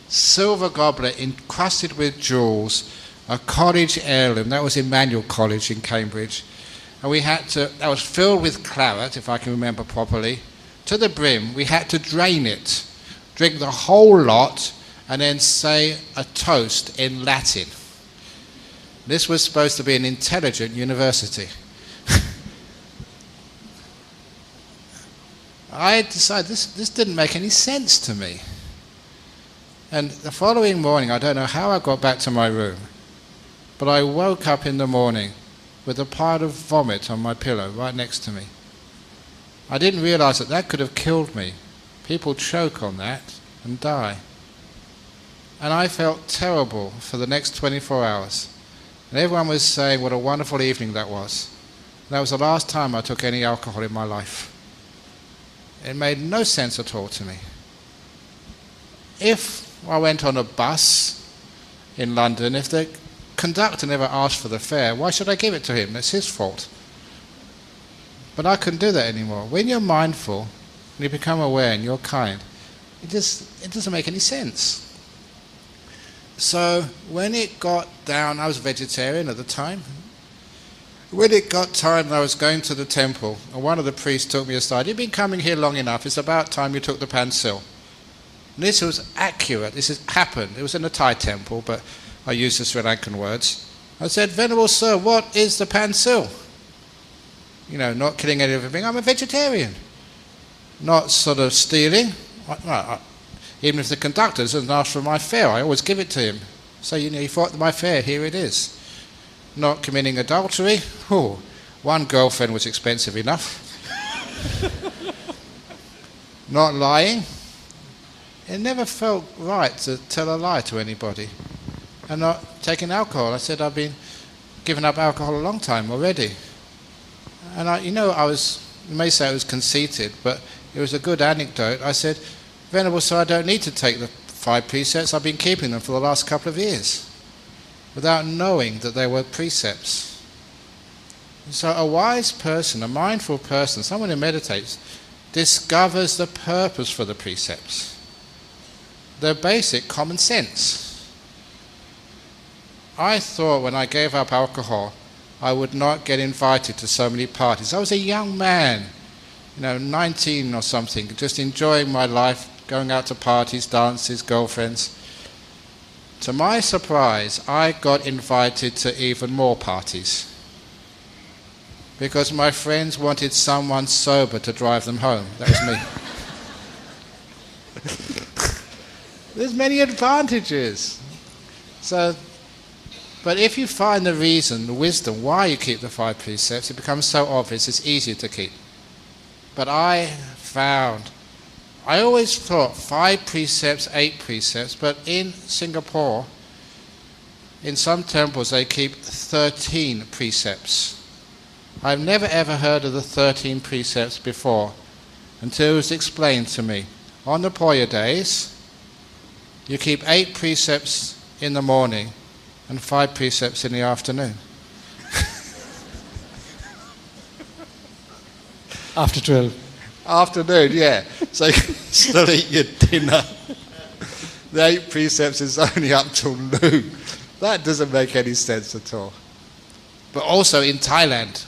silver goblet encrusted with jewels, a cottage heirloom. That was Emmanuel College in Cambridge. And that was filled with claret, if I can remember properly, to the brim. We had to drain it, drink the whole lot, and then say a toast in Latin. This was supposed to be an intelligent university. I decided this didn't make any sense to me. And the following morning, I don't know how I got back to my room, but I woke up in the morning with a pile of vomit on my pillow right next to me. I didn't realise that that could have killed me. People choke on that and die. And I felt terrible for the next 24 hours. And everyone was saying what a wonderful evening that was. That was the last time I took any alcohol in my life. It made no sense at all to me. If I went on a bus in London, if the conductor never asked for the fare, why should I give it to him? That's his fault. But I couldn't do that anymore. When you're mindful, and you become aware and you're kind, it doesn't make any sense. So when it got down, I was a vegetarian at the time. When it got time and I was going to the temple, and one of the priests took me aside. You've been coming here long enough, it's about time you took the pansil. And this was accurate, this has happened. It was in the Thai temple, but I used the Sri Lankan words. I said, Venerable Sir, what is the pansil? You know, not killing any living. I'm a vegetarian. Not sort of stealing. Even if the conductor doesn't ask for my fare, I always give it to him. So, you know, he thought my fare, here it is. Not committing adultery. Oh, one girlfriend was expensive enough. Not lying. It never felt right to tell a lie to anybody. And not taking alcohol. I said I've been giving up alcohol a long time already. And you may say I was conceited, but it was a good anecdote. I said, Venerable Sir, I don't need to take the 5 precepts. I've been keeping them for the last couple of years, without knowing that they were precepts. So a wise person, a mindful person, someone who meditates, discovers the purpose for the precepts. They're basic common sense. I thought when I gave up alcohol, I would not get invited to so many parties. I was a young man, 19 or something, just enjoying my life, going out to parties, dances, girlfriends. To my surprise, I got invited to even more parties because my friends wanted someone sober to drive them home. That was me. There's many advantages. But if you find the reason, the wisdom, why you keep the 5 precepts, it becomes so obvious, it's easier to keep. But I always thought 5 precepts, 8 precepts, but in Singapore, in some temples, they keep 13 precepts. I've never ever heard of the 13 precepts before, until it was explained to me. On the Poya days, you keep 8 precepts in the morning, and 5 precepts in the afternoon. After 12. Afternoon, yeah. So you can still eat your dinner. The 8 precepts is only up till noon. That doesn't make any sense at all. But also in Thailand,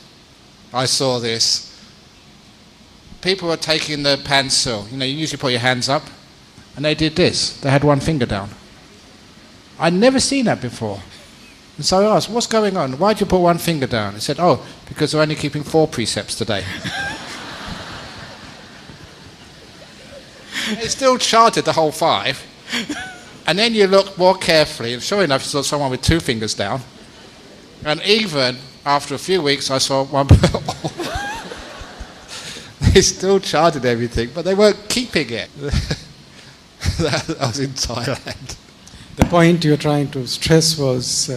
I saw this. People were taking the pansil. You usually put your hands up. And they did this. They had one finger down. I'd never seen that before. And so I asked, what's going on? Why did you put one finger down? He said, because they're only keeping 4 precepts today. They still chanted the whole 5. And then you look more carefully, and sure enough, you saw someone with 2 fingers down. And even after a few weeks, I saw one. They still chanted everything, but they weren't keeping it. That was in Thailand. The point you're trying to stress was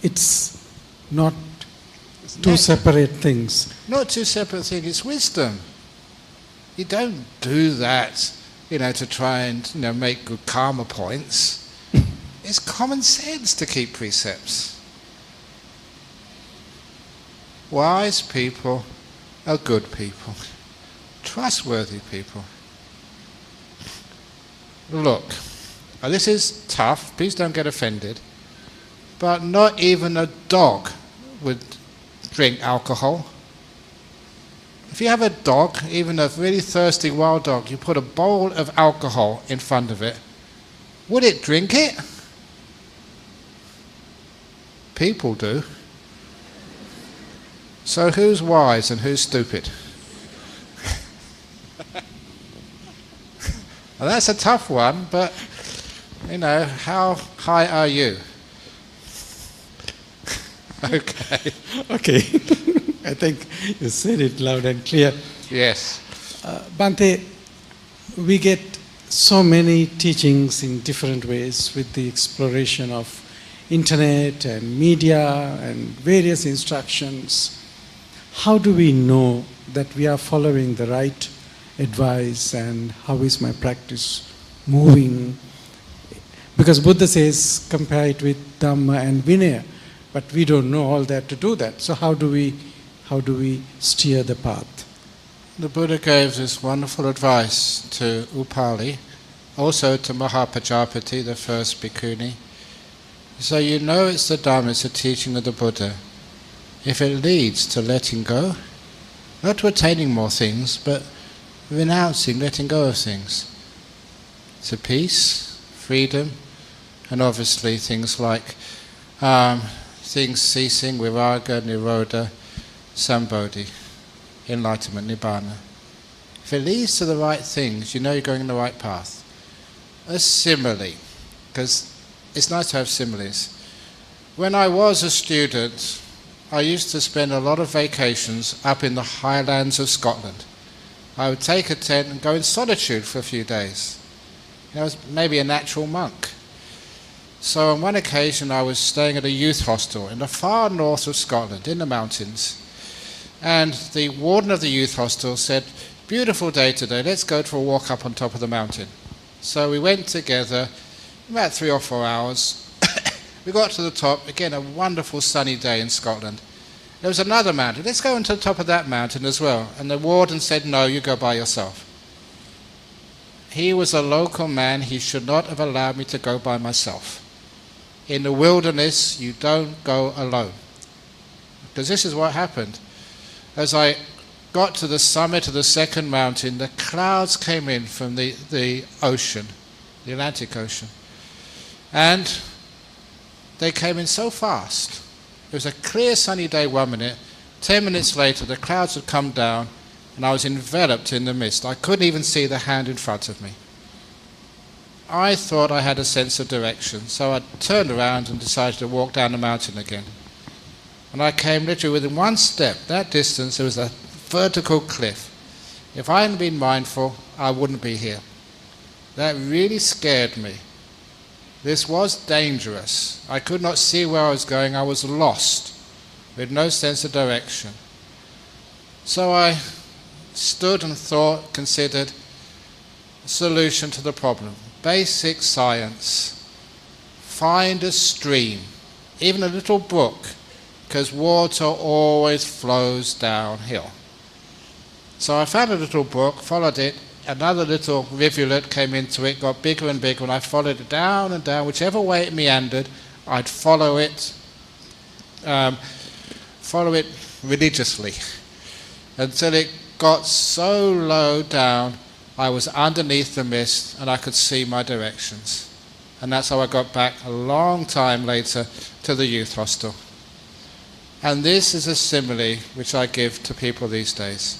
it's not 2 separate things. Not 2 separate things, it's wisdom. You don't do that, to try and make good karma points. It's common sense to keep precepts. Wise people are good people, trustworthy people. Look, this is tough, please don't get offended, but not even a dog would drink alcohol. If you have a dog, even a really thirsty wild dog, you put a bowl of alcohol in front of it, would it drink it? People do. So who's wise and who's stupid? Well, that's a tough one, but, how high are you? Okay. Okay. I think you said it loud and clear. Yes. Bhante, we get so many teachings in different ways with the exploration of internet and media and various instructions. How do we know that we are following the right advice, and how is my practice moving? Because Buddha says compare it with Dhamma and Vinaya, but we don't know all that to do that. So how do we steer the path? The Buddha gave this wonderful advice to Upali, also to Mahapajapati, the first bhikkhuni. So you know it's the Dhamma, it's the teaching of the Buddha, if it leads to letting go, not to attaining more things, but renouncing, letting go of things, to peace, freedom, and obviously things like things ceasing, viraga, nirodha, sambodhi, enlightenment, nibbana. If it leads to the right things, you know you're going in the right path. A simile, because it's nice to have similes. When I was a student, I used to spend a lot of vacations up in the highlands of Scotland. I would take a tent and go in solitude for a few days. I was maybe a natural monk. So on one occasion I was staying at a youth hostel in the far north of Scotland, in the mountains. And the warden of the youth hostel said, "Beautiful day today, let's go for a walk up on top of the mountain." So we went together, about 3 or 4 hours. We got to the top, again a wonderful sunny day in Scotland. There was another mountain, let's go into the top of that mountain as well. And the warden said, "No, you go by yourself." He was a local man, he should not have allowed me to go by myself. In the wilderness, you don't go alone. Because this is what happened. As I got to the summit of the second mountain, the clouds came in from the ocean, the Atlantic Ocean. And they came in so fast. It was a clear sunny day 1 minute. 10 minutes later, the clouds had come down, and I was enveloped in the mist. I couldn't even see the hand in front of me. I thought I had a sense of direction, so I turned around and decided to walk down the mountain again. And I came literally within one step, that distance, there was a vertical cliff. If I hadn't been mindful, I wouldn't be here. That really scared me. This was dangerous. I could not see where I was going. I was lost, with no sense of direction. So I stood and thought, considered a solution to the problem. Basic science. Find a stream, even a little brook, because water always flows downhill. So I found a little brook, followed it, another little rivulet came into it, got bigger and bigger, and I followed it down and down. Whichever way it meandered, I'd follow it religiously, until it got so low down I was underneath the mist and I could see my directions. And that's how I got back a long time later to the youth hostel. And this is a simile which I give to people these days.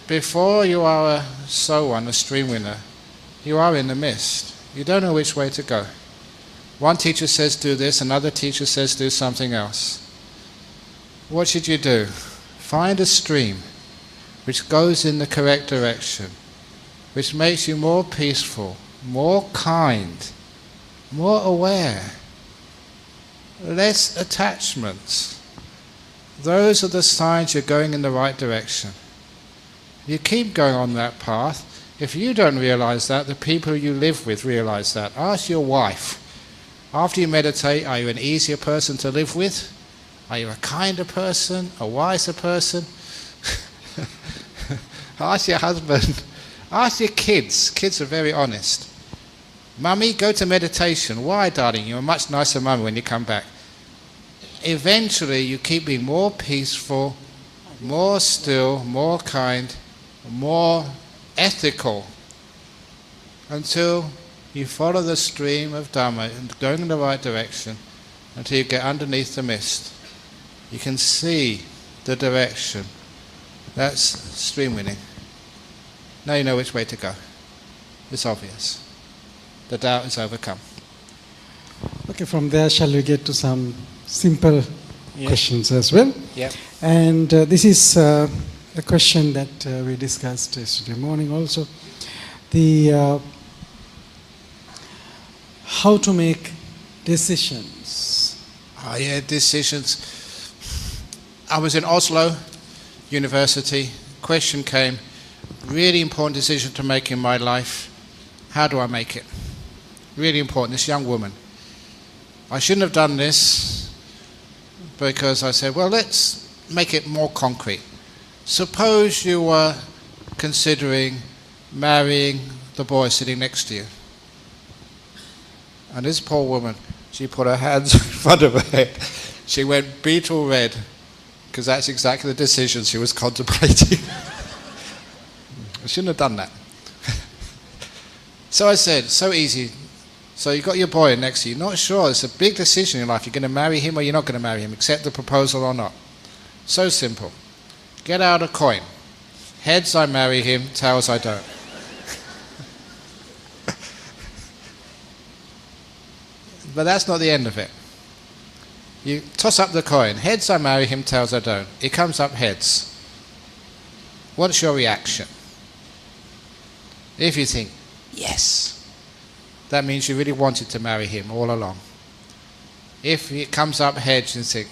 Before you are a sowan, a stream winner, you are in the mist. You don't know which way to go. One teacher says do this, another teacher says do something else. What should you do? Find a stream which goes in the correct direction, which makes you more peaceful, more kind, more aware, less attachments. Those are the signs you're going in the right direction. You keep going on that path. If you don't realize that, the people you live with realize that. Ask your wife. After you meditate, are you an easier person to live with? Are you a kinder person? A wiser person? Ask your husband. Ask your kids. Kids are very honest. Mummy, go to meditation. Why, darling? You're a much nicer mummy when you come back. Eventually, you keep being more peaceful, more still, more kind, more ethical, until you follow the stream of Dhamma and going in the right direction until you get underneath the mist. You can see the direction. That's stream winning. Now you know which way to go. It's obvious. The doubt is overcome. Okay, from there shall we get to some simple questions as well? Yeah. And this is the question that we discussed yesterday morning also, the how to make decisions. Yeah, decisions. I was in Oslo University. Question came, really important decision to make in my life. How do I make it? Really important. This young woman. I shouldn't have done this because I said, well, let's make it more concrete. Suppose you were considering marrying the boy sitting next to you. And this poor woman, she put her hands in front of her head. She went beetle red, because that's exactly the decision she was contemplating. I shouldn't have done that. So I said, so easy. So you've got your boy next to you. Not sure, it's a big decision in life. You're going to marry him or you're not going to marry him, accept the proposal or not. So simple. Get out a coin. Heads, I marry him. Tails, I don't. But that's not the end of it. You toss up the coin. Heads, I marry him. Tails, I don't. It comes up heads. What's your reaction? If you think, yes, that means you really wanted to marry him all along. If it comes up heads and think,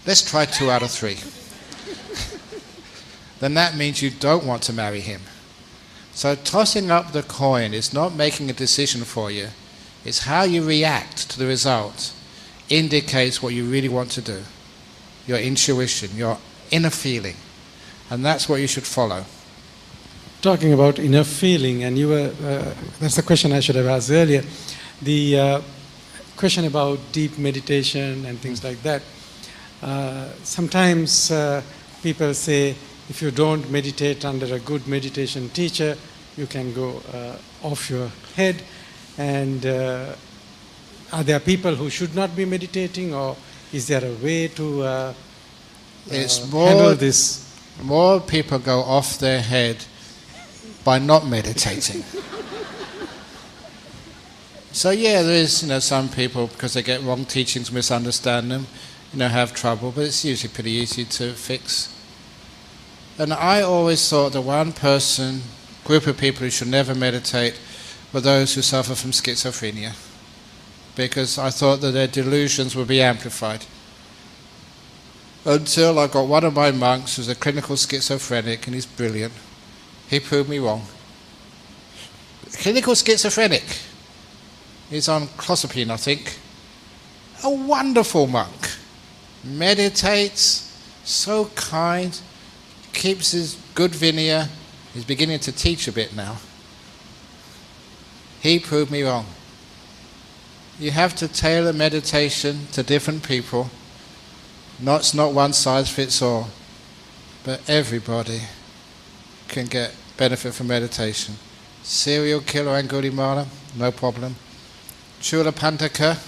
let's try 2 out of 3, then that means you don't want to marry him. So tossing up the coin is not making a decision for you. It's how you react to the result indicates what you really want to do. Your intuition, your inner feeling. And that's what you should follow. Talking about inner feeling, and you were, that's the question I should have asked earlier, the question about deep meditation and things like that. Sometimes people say, if you don't meditate under a good meditation teacher, you can go off your head. And are there people who should not be meditating, or is there a way to handle this? More people go off their head by not meditating. So yeah, there is, some people, because they get wrong teachings, misunderstand them, have trouble, but it's usually pretty easy to fix. And I always thought the one group of people who should never meditate were those who suffer from schizophrenia, because I thought that their delusions would be amplified. Until I got one of my monks who's a clinical schizophrenic, and he's brilliant. He proved me wrong. Clinical schizophrenic. He's on clozapine, I think. A wonderful monk. Meditates, so kind, keeps his good vinaya. He's beginning to teach a bit now. He proved me wrong. You have to tailor meditation to different people. It's not one size fits all, but everybody can get benefit from meditation. Serial killer Angulimala, no problem. Chula Pandaka,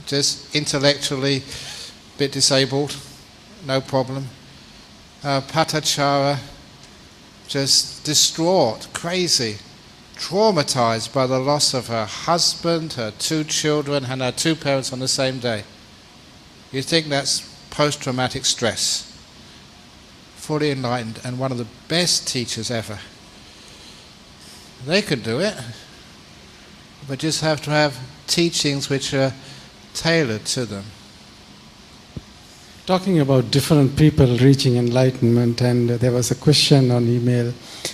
just intellectually a bit disabled, no problem. Patachara, just distraught, crazy, traumatized by the loss of her husband, her 2 children, and her 2 parents on the same day. You think that's post-traumatic stress. Fully enlightened and one of the best teachers ever. They could do it, but just have to have teachings which are tailored to them. Talking about different people reaching enlightenment, and there was a question on email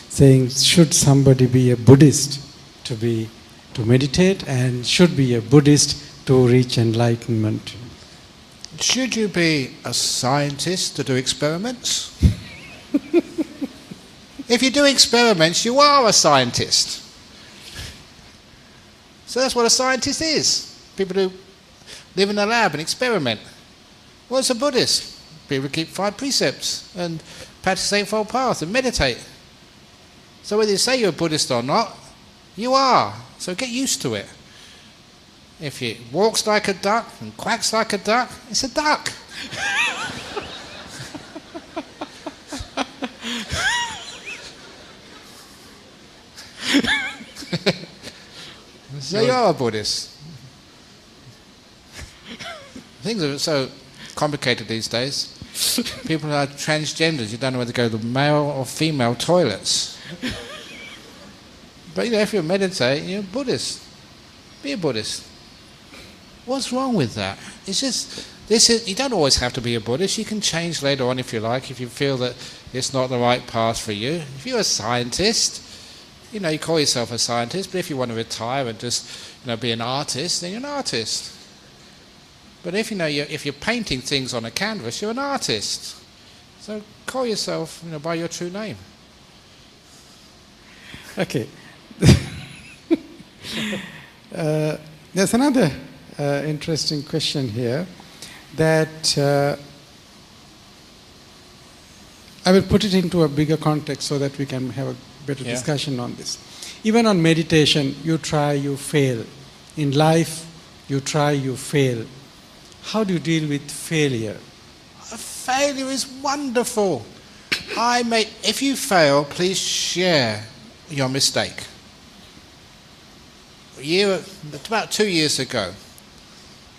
saying, should somebody be a Buddhist to meditate, and should be a Buddhist to reach enlightenment? Should you be a scientist to do experiments? If you do experiments, you are a scientist. So that's what a scientist is. People who live in a lab and experiment. What's a Buddhist? People who keep 5 precepts and practice the Eightfold Path and meditate. So whether you say you're a Buddhist or not, you are. So get used to it. If it walks like a duck and quacks like a duck, it's a duck. So you are a Buddhist. Things are so complicated these days. People who are transgenders, you don't know whether to go to the male or female toilets. But if you're meditating, you're a Buddhist. Be a Buddhist. What's wrong with that? It's just, you don't always have to be a Buddhist. You can change later on if you like, if you feel that it's not the right path for you. If you're a scientist, you call yourself a scientist, but if you want to retire and just, be an artist, then you're an artist. But if you're painting things on a canvas, you're an artist. So call yourself, by your true name. Okay. There's another interesting question here that I will put it into a bigger context so that we can have a better discussion on this. Even on meditation, you try, you fail. In life, you try, you fail. How do you deal with failure? Failure is wonderful. If you fail, please share your mistake. About 2 years ago,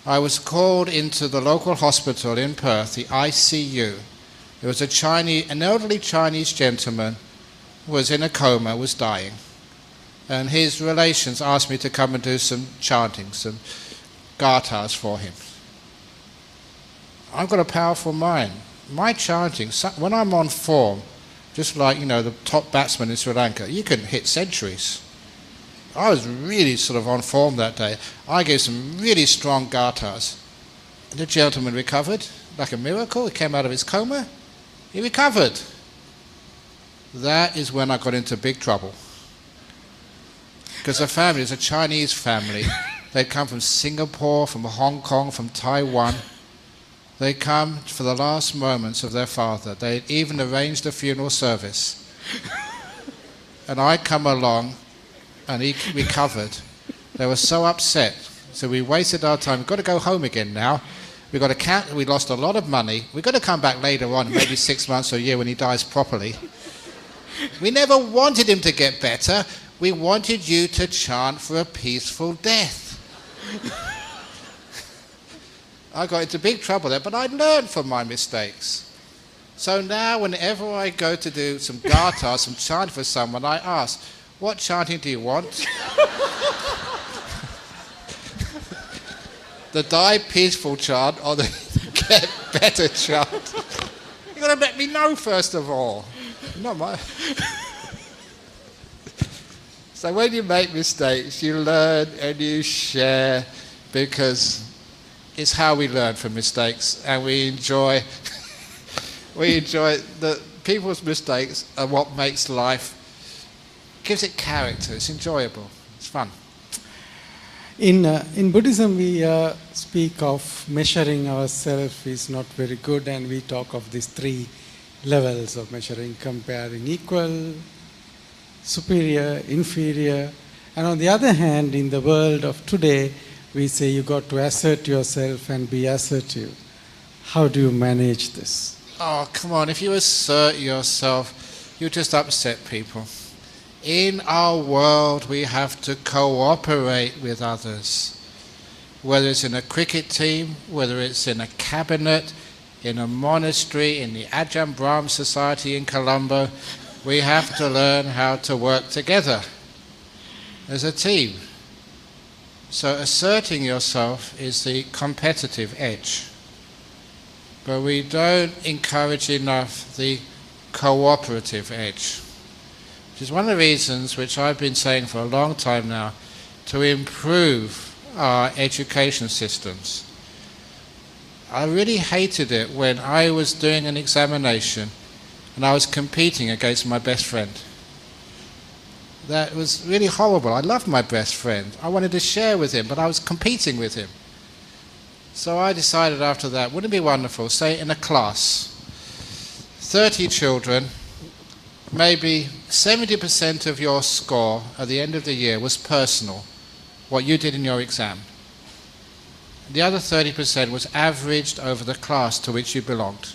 I was called into the local hospital in Perth, the ICU. There was an elderly Chinese gentleman who was in a coma, was dying. And his relations asked me to come and do some chanting, some gathas for him. I've got a powerful mind. My chanting, when I'm on form, just like, the top batsman in Sri Lanka, you can hit centuries. I was really sort of on form that day. I gave some really strong gathas. The gentleman recovered like a miracle. He came out of his coma. He recovered. That is when I got into big trouble. Because the family is a Chinese family. They'd come from Singapore, from Hong Kong, from Taiwan. They come for the last moments of their father. They even arranged a funeral service. And I come along, and he recovered. They were so upset. So we wasted our time. We've got to go home again now. We've got to count. We lost a lot of money. We've got to come back later on, maybe 6 months or a year when he dies properly. We never wanted him to get better. We wanted you to chant for a peaceful death. I got into big trouble there, but I learned from my mistakes. So now whenever I go to do some gatha, some chant for someone, I ask, what chanting do you want? The die peaceful chant or the get better chant? You've got to let me know first of all. Not my... So when you make mistakes, you learn and you share, because it's how we learn from mistakes, and we enjoy the people's mistakes are what makes life, gives it character. It's enjoyable. It's fun. In Buddhism, we speak of measuring ourselves is not very good, and we talk of these 3 levels of measuring: comparing, equal, superior, inferior. And on the other hand, in the world of today, we say you got to assert yourself and be assertive. How do you manage this? Oh, come on. If you assert yourself, you just upset people. In our world, we have to cooperate with others. Whether it's in a cricket team, whether it's in a cabinet, in a monastery, in the Ajahn Brahm Society in Colombo, we have to learn how to work together as a team. So asserting yourself is the competitive edge. But we don't encourage enough the cooperative edge, which is one of the reasons which I've been saying for a long time now, to improve our education systems. I really hated it when I was doing an examination and I was competing against my best friend. That was really horrible. I loved my best friend. I wanted to share with him, but I was competing with him. So I decided after that, wouldn't it be wonderful, say in a class, 30 children, maybe 70% of your score at the end of the year was personal, what you did in your exam. The other 30% was averaged over the class to which you belonged.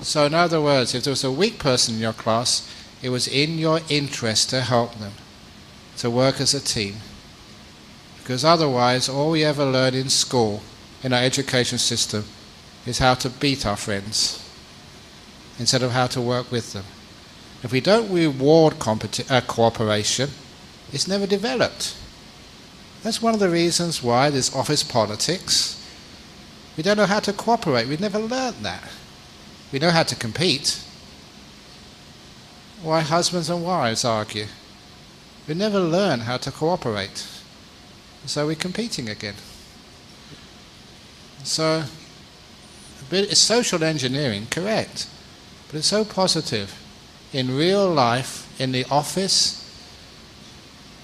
So in other words, if there was a weak person in your class, it was in your interest to help them, to work as a team. Because otherwise, all we ever learn in school, in our education system, is how to beat our friends instead of how to work with them. If we don't reward cooperation, it's never developed. That's one of the reasons why there's office politics. We don't know how to cooperate. We've never learned that. We know how to compete. Why husbands and wives argue? We never learn how to cooperate. So we're competing again. So it's social engineering, correct. But it's so positive. In real life, in the office,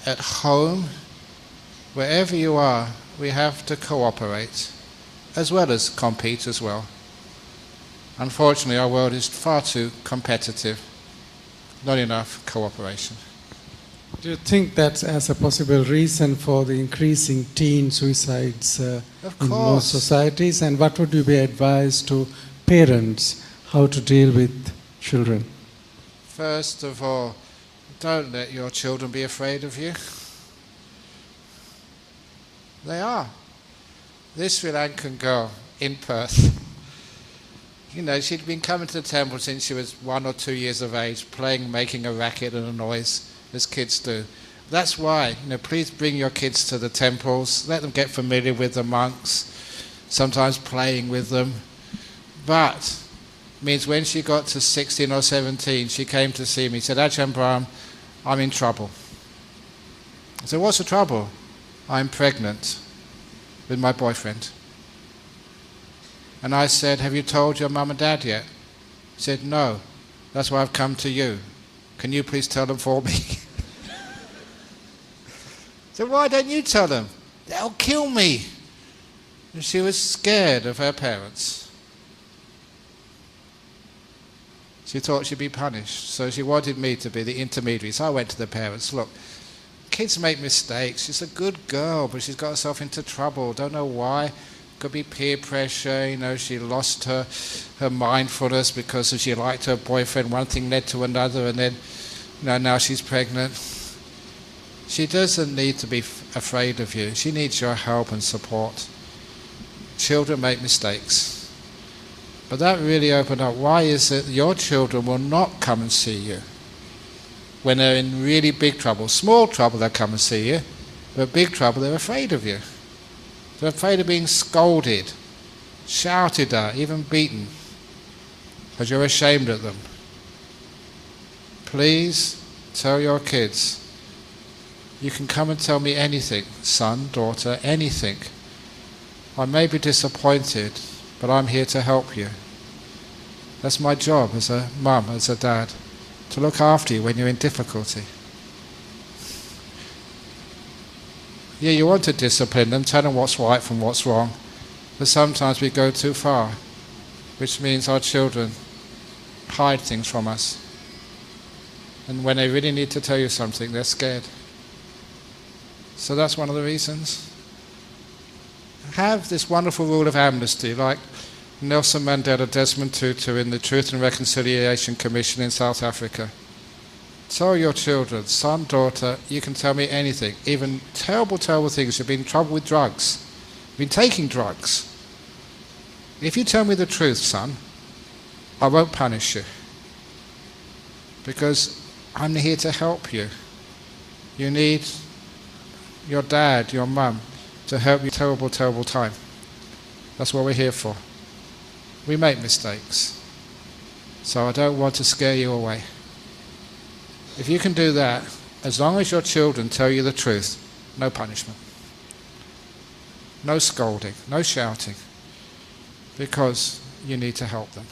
at home, wherever you are, we have to cooperate, as well as compete as well. Unfortunately, our world is far too competitive. Not enough cooperation. Do you think that's as a possible reason for the increasing teen suicides in most societies? And what would you be advised to parents how to deal with children? First of all, don't let your children be afraid of you. They are. This Sri Lankan girl in Perth, she'd been coming to the temple since she was 1 or 2 years of age, playing, making a racket and a noise, as kids do. That's why, please bring your kids to the temples, let them get familiar with the monks, sometimes playing with them. But means when she got to 16 or 17, she came to see me, said, Ajahn Brahm, I'm in trouble. I said, what's the trouble? I'm pregnant with my boyfriend. And I said, have you told your mum and dad yet? He said, no, that's why I've come to you. Can you please tell them for me? So why don't you tell them? They'll kill me. And she was scared of her parents. She thought she'd be punished, so she wanted me to be the intermediary. So I went to the parents, look, kids make mistakes. She's a good girl, but she's got herself into trouble. Don't know why. Could be peer pressure, she lost her mindfulness because she liked her boyfriend. One thing led to another, and then now she's pregnant. She doesn't need to be afraid of you. She needs your help and support. Children make mistakes. But that really opened up. Why is it your children will not come and see you when they're in really big trouble? Small trouble, they'll come and see you. But big trouble, they're afraid of you. They're afraid of being scolded, shouted at, even beaten, because you're ashamed of them. Please tell your kids, you can come and tell me anything, son, daughter, anything. I may be disappointed, but I'm here to help you. That's my job as a mum, as a dad, to look after you when you're in difficulty. Yeah, you want to discipline them, tell them what's right from what's wrong, but sometimes we go too far, which means our children hide things from us. And when they really need to tell you something, they're scared. So that's one of the reasons. Have this wonderful rule of amnesty, like Nelson Mandela, Desmond Tutu in the Truth and Reconciliation Commission in South Africa. Tell your children, son, daughter, you can tell me anything, even terrible, terrible things. You've been in trouble with drugs. You've been taking drugs. If you tell me the truth, son, I won't punish you. Because I'm here to help you. You need your dad, your mum, to help you terrible, terrible time. That's what we're here for. We make mistakes. So I don't want to scare you away. If you can do that, as long as your children tell you the truth, no punishment. No scolding, no shouting, because you need to help them.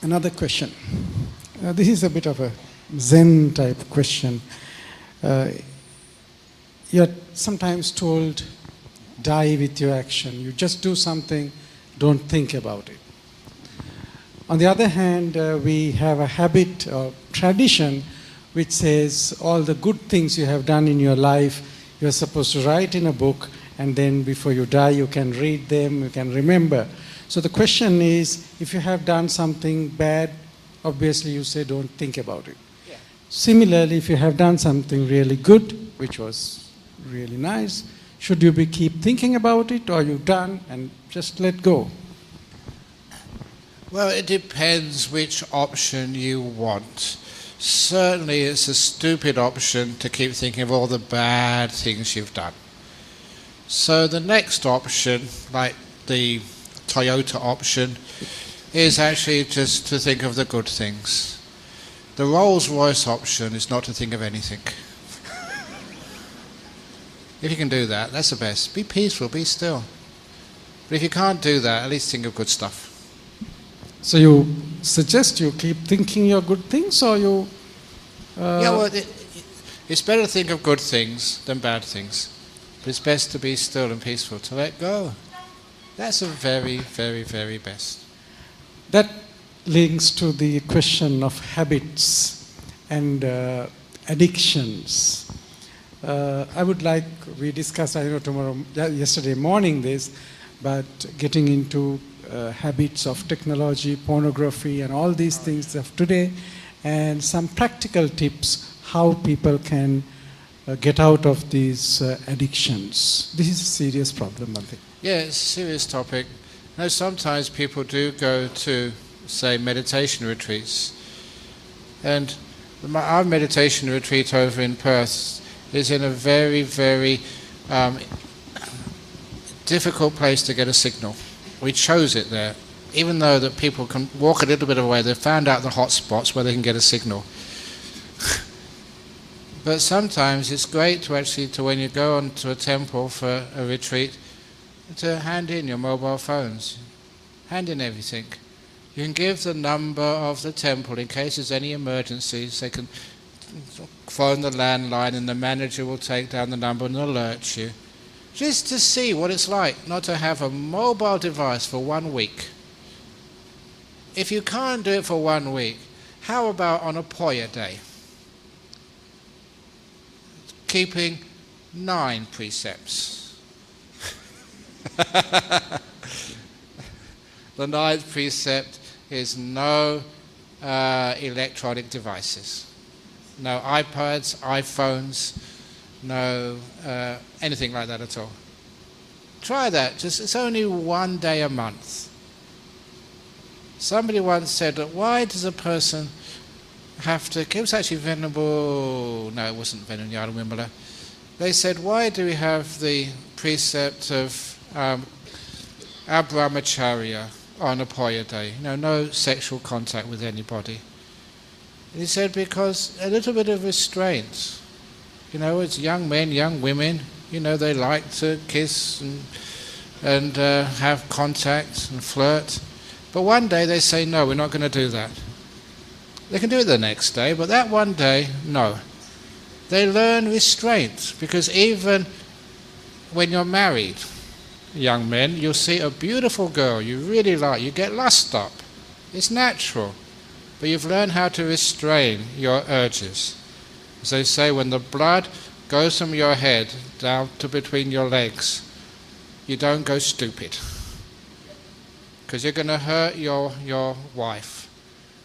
Another question. This is a bit of a Zen type question. You're sometimes told, die with your action. You just do something, don't think about it. On the other hand, we have a habit or tradition which says all the good things you have done in your life, you're supposed to write in a book, and then before you die, you can read them, you can remember. So the question is, if you have done something bad, obviously you say don't think about it. Similarly, if you have done something really good, which was really nice, Should you keep thinking about it, or you done and just let go? Well, it depends which option you want. Certainly it's a stupid option to keep thinking of all the bad things you've done. So the next option, like the Toyota option, is actually just to think of the good things. The Rolls-Royce option is not to think of anything. If you can do that, that's the best. Be peaceful, be still. But if you can't do that, at least think of good stuff. So you suggest you keep thinking your good things, or you... Yeah, well, it's better to think of good things than bad things. But it's best to be still and peaceful, to let go. That's the very, very, very best. That links to the question of habits and addictions. I would like, we discussed, yesterday morning this, but getting into habits of technology, pornography, and all these things of today, and some practical tips how people can get out of these addictions. This is a serious problem, I think. Yeah, it's a serious topic. Now, sometimes people do go to, say, meditation retreats. And our meditation retreat over in Perth is in a very, very difficult place to get a signal. We chose it there. Even though that people can walk a little bit away, they've found out the hot spots where they can get a signal. But sometimes it's great to actually, when you go onto a temple for a retreat, to hand in your mobile phones. Hand in everything. You can give the number of the temple in case there's any emergencies. They can phone the landline and the manager will take down the number and alert you. Just to see what it's like not to have a mobile device for 1 week. If you can't do it for 1 week, how about on a Poya day? Keeping 9 precepts. The 9th precept is no electronic devices. No iPads, iPhones, no anything like that at all. Try that. It's only 1 day a month. Somebody once said, why does a person have to... It was actually Venerable... No, it wasn't Venerable Yadawimbala. They said, why do we have the precept of Abramacharya on a Poya day? No sexual contact with anybody. And he said, because a little bit of restraint. It's young men, young women, they like to kiss and have contact and flirt. But one day they say, no, we're not going to do that. They can do it the next day, but that one day, no. They learn restraint, because even when you're married, young men, you'll see a beautiful girl you really like, you get lust up. It's natural. But you've learned how to restrain your urges. As they say, when the blood goes from your head down to between your legs, you don't go stupid. Because you're going to hurt your wife.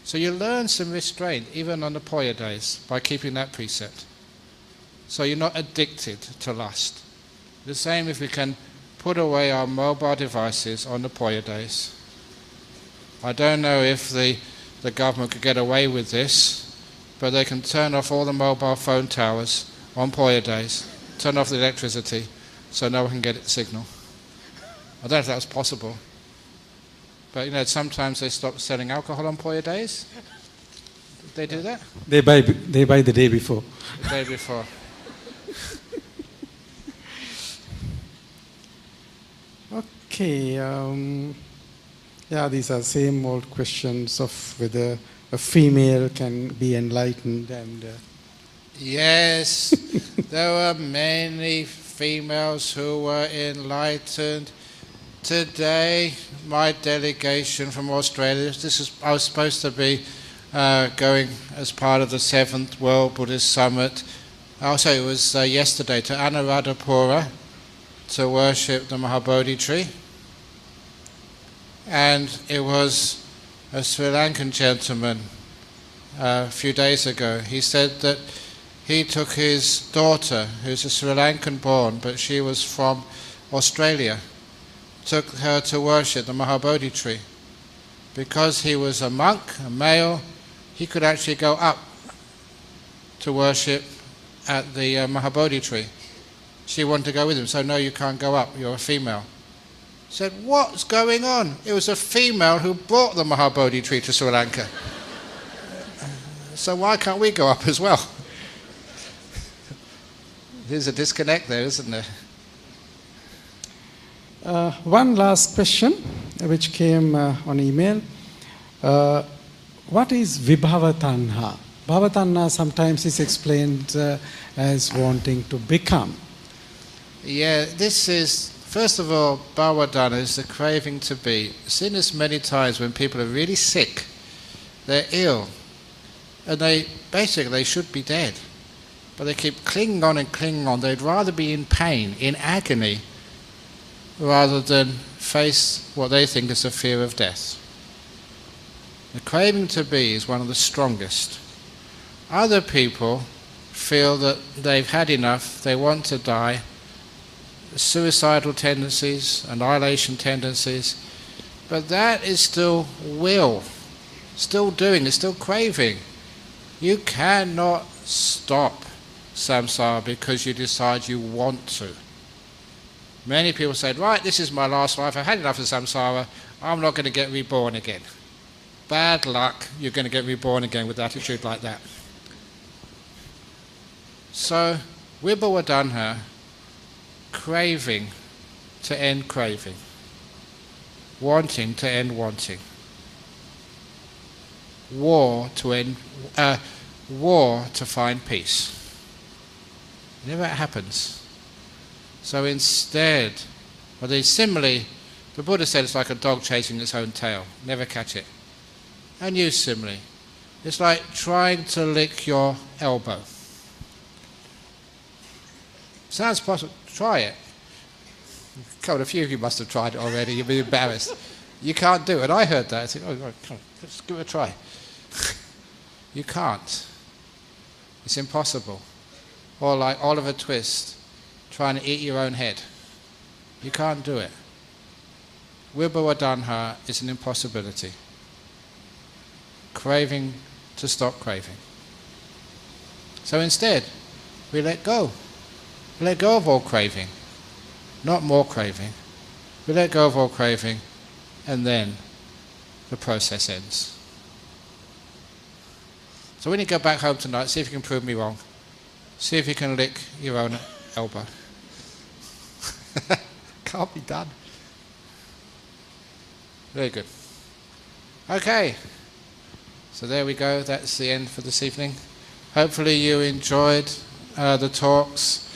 So you learn some restraint, even on the Poya days, by keeping that precept. So you're not addicted to lust. The same if we can put away our mobile devices on the Poya days. I don't know if the government could get away with this, but they can turn off all the mobile phone towers on Poya days, turn off the electricity, so no one can get a signal. I don't know if that was possible. But sometimes they stop selling alcohol on Poya days. Did they do that? They buy the day before. The day before. Okay. These are same old questions of whether a female can be enlightened and... Yes, there were many females who were enlightened. Today, my delegation from Australia, I was supposed to be going as part of the 7th World Buddhist Summit. Also, it was yesterday to Anuradhapura to worship the Mahabodhi tree. And it was a Sri Lankan gentleman a few days ago. He said that he took his daughter, who's a Sri Lankan born, but she was from Australia, took her to worship the Mahabodhi tree. Because he was a monk, a male, he could actually go up to worship at the Mahabodhi tree. She wanted to go with him, so no, you can't go up, you're a female. Said, what's going on? It was a female who brought the Mahabodhi tree to Sri Lanka. So why can't we go up as well? There's a disconnect there, isn't there? One last question, which came on email. What is Vibhavatanha? Bhavatanha sometimes is explained as wanting to become. Yeah, this is, first of all, Bhavadana is the craving to be. I've seen this many times when people are really sick, they're ill, and they should be dead. But they keep clinging on and clinging on. They'd rather be in pain, in agony, rather than face what they think is the fear of death. The craving to be is one of the strongest. Other people feel that they've had enough, they want to die, suicidal tendencies, annihilation tendencies, but that is still will, still doing, it's still craving. You cannot stop samsara because you decide you want to. Many people say, right, this is my last life, I've had enough of samsara, I'm not going to get reborn again. Bad luck, you're going to get reborn again with attitude like that. So, Vibhavatanha, craving to end craving, wanting to end wanting, war to find peace. It never happens. So instead, similarly, the Buddha said it's like a dog chasing its own tail, never catch it. And you simile, it's like trying to lick your elbow. Sounds possible, try it. God, a few of you must have tried it already, you'll be embarrassed. You can't do it. I heard that, I said, oh, come on, let's give it a try. You can't. It's impossible. Or like Oliver Twist, trying to eat your own head. You can't do it. Vibhavatanha is an impossibility. Craving to stop craving. So instead, we let go. We let go of all craving. Not more craving. We let go of all craving, and then the process ends. So when you go back home tonight, see if you can prove me wrong. See if you can lick your own elbow. Can't be done. Very good. Okay. So there we go. That's the end for this evening. Hopefully you enjoyed the talks.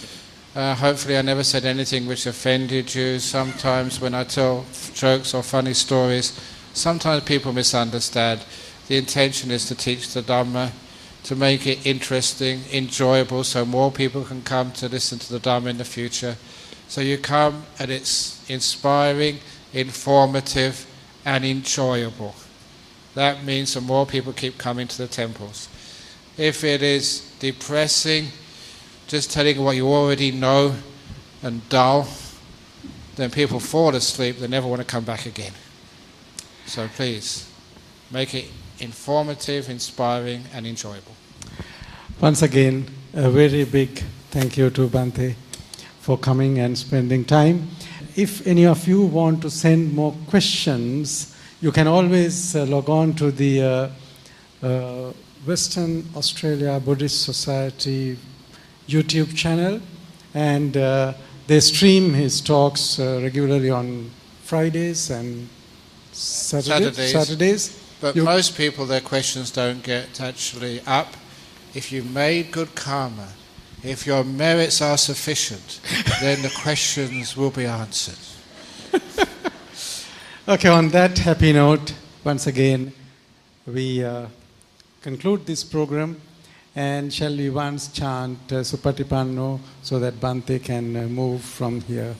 Hopefully I never said anything which offended you. Sometimes when I tell jokes or funny stories, sometimes people misunderstand. The intention is to teach the Dhamma, to make it interesting, enjoyable, so more people can come to listen to the Dhamma in the future. So you come and it's inspiring, informative and enjoyable. That means that more people keep coming to the temples. If it is depressing, just telling what you already know and dull, then people fall asleep, they never want to come back again. So please, make it informative, inspiring and enjoyable. Once again, a very big thank you to Bhante for coming and spending time. If any of you want to send more questions, you can always log on to the Western Australia Buddhist Society YouTube channel, and they stream his talks regularly on Fridays and Saturdays. But most people, their questions don't get actually up. If you've made good karma, if your merits are sufficient, then the questions will be answered. Okay, on that happy note, once again, we conclude this program, and shall we once chant Supatipanno so that Bhante can move from here.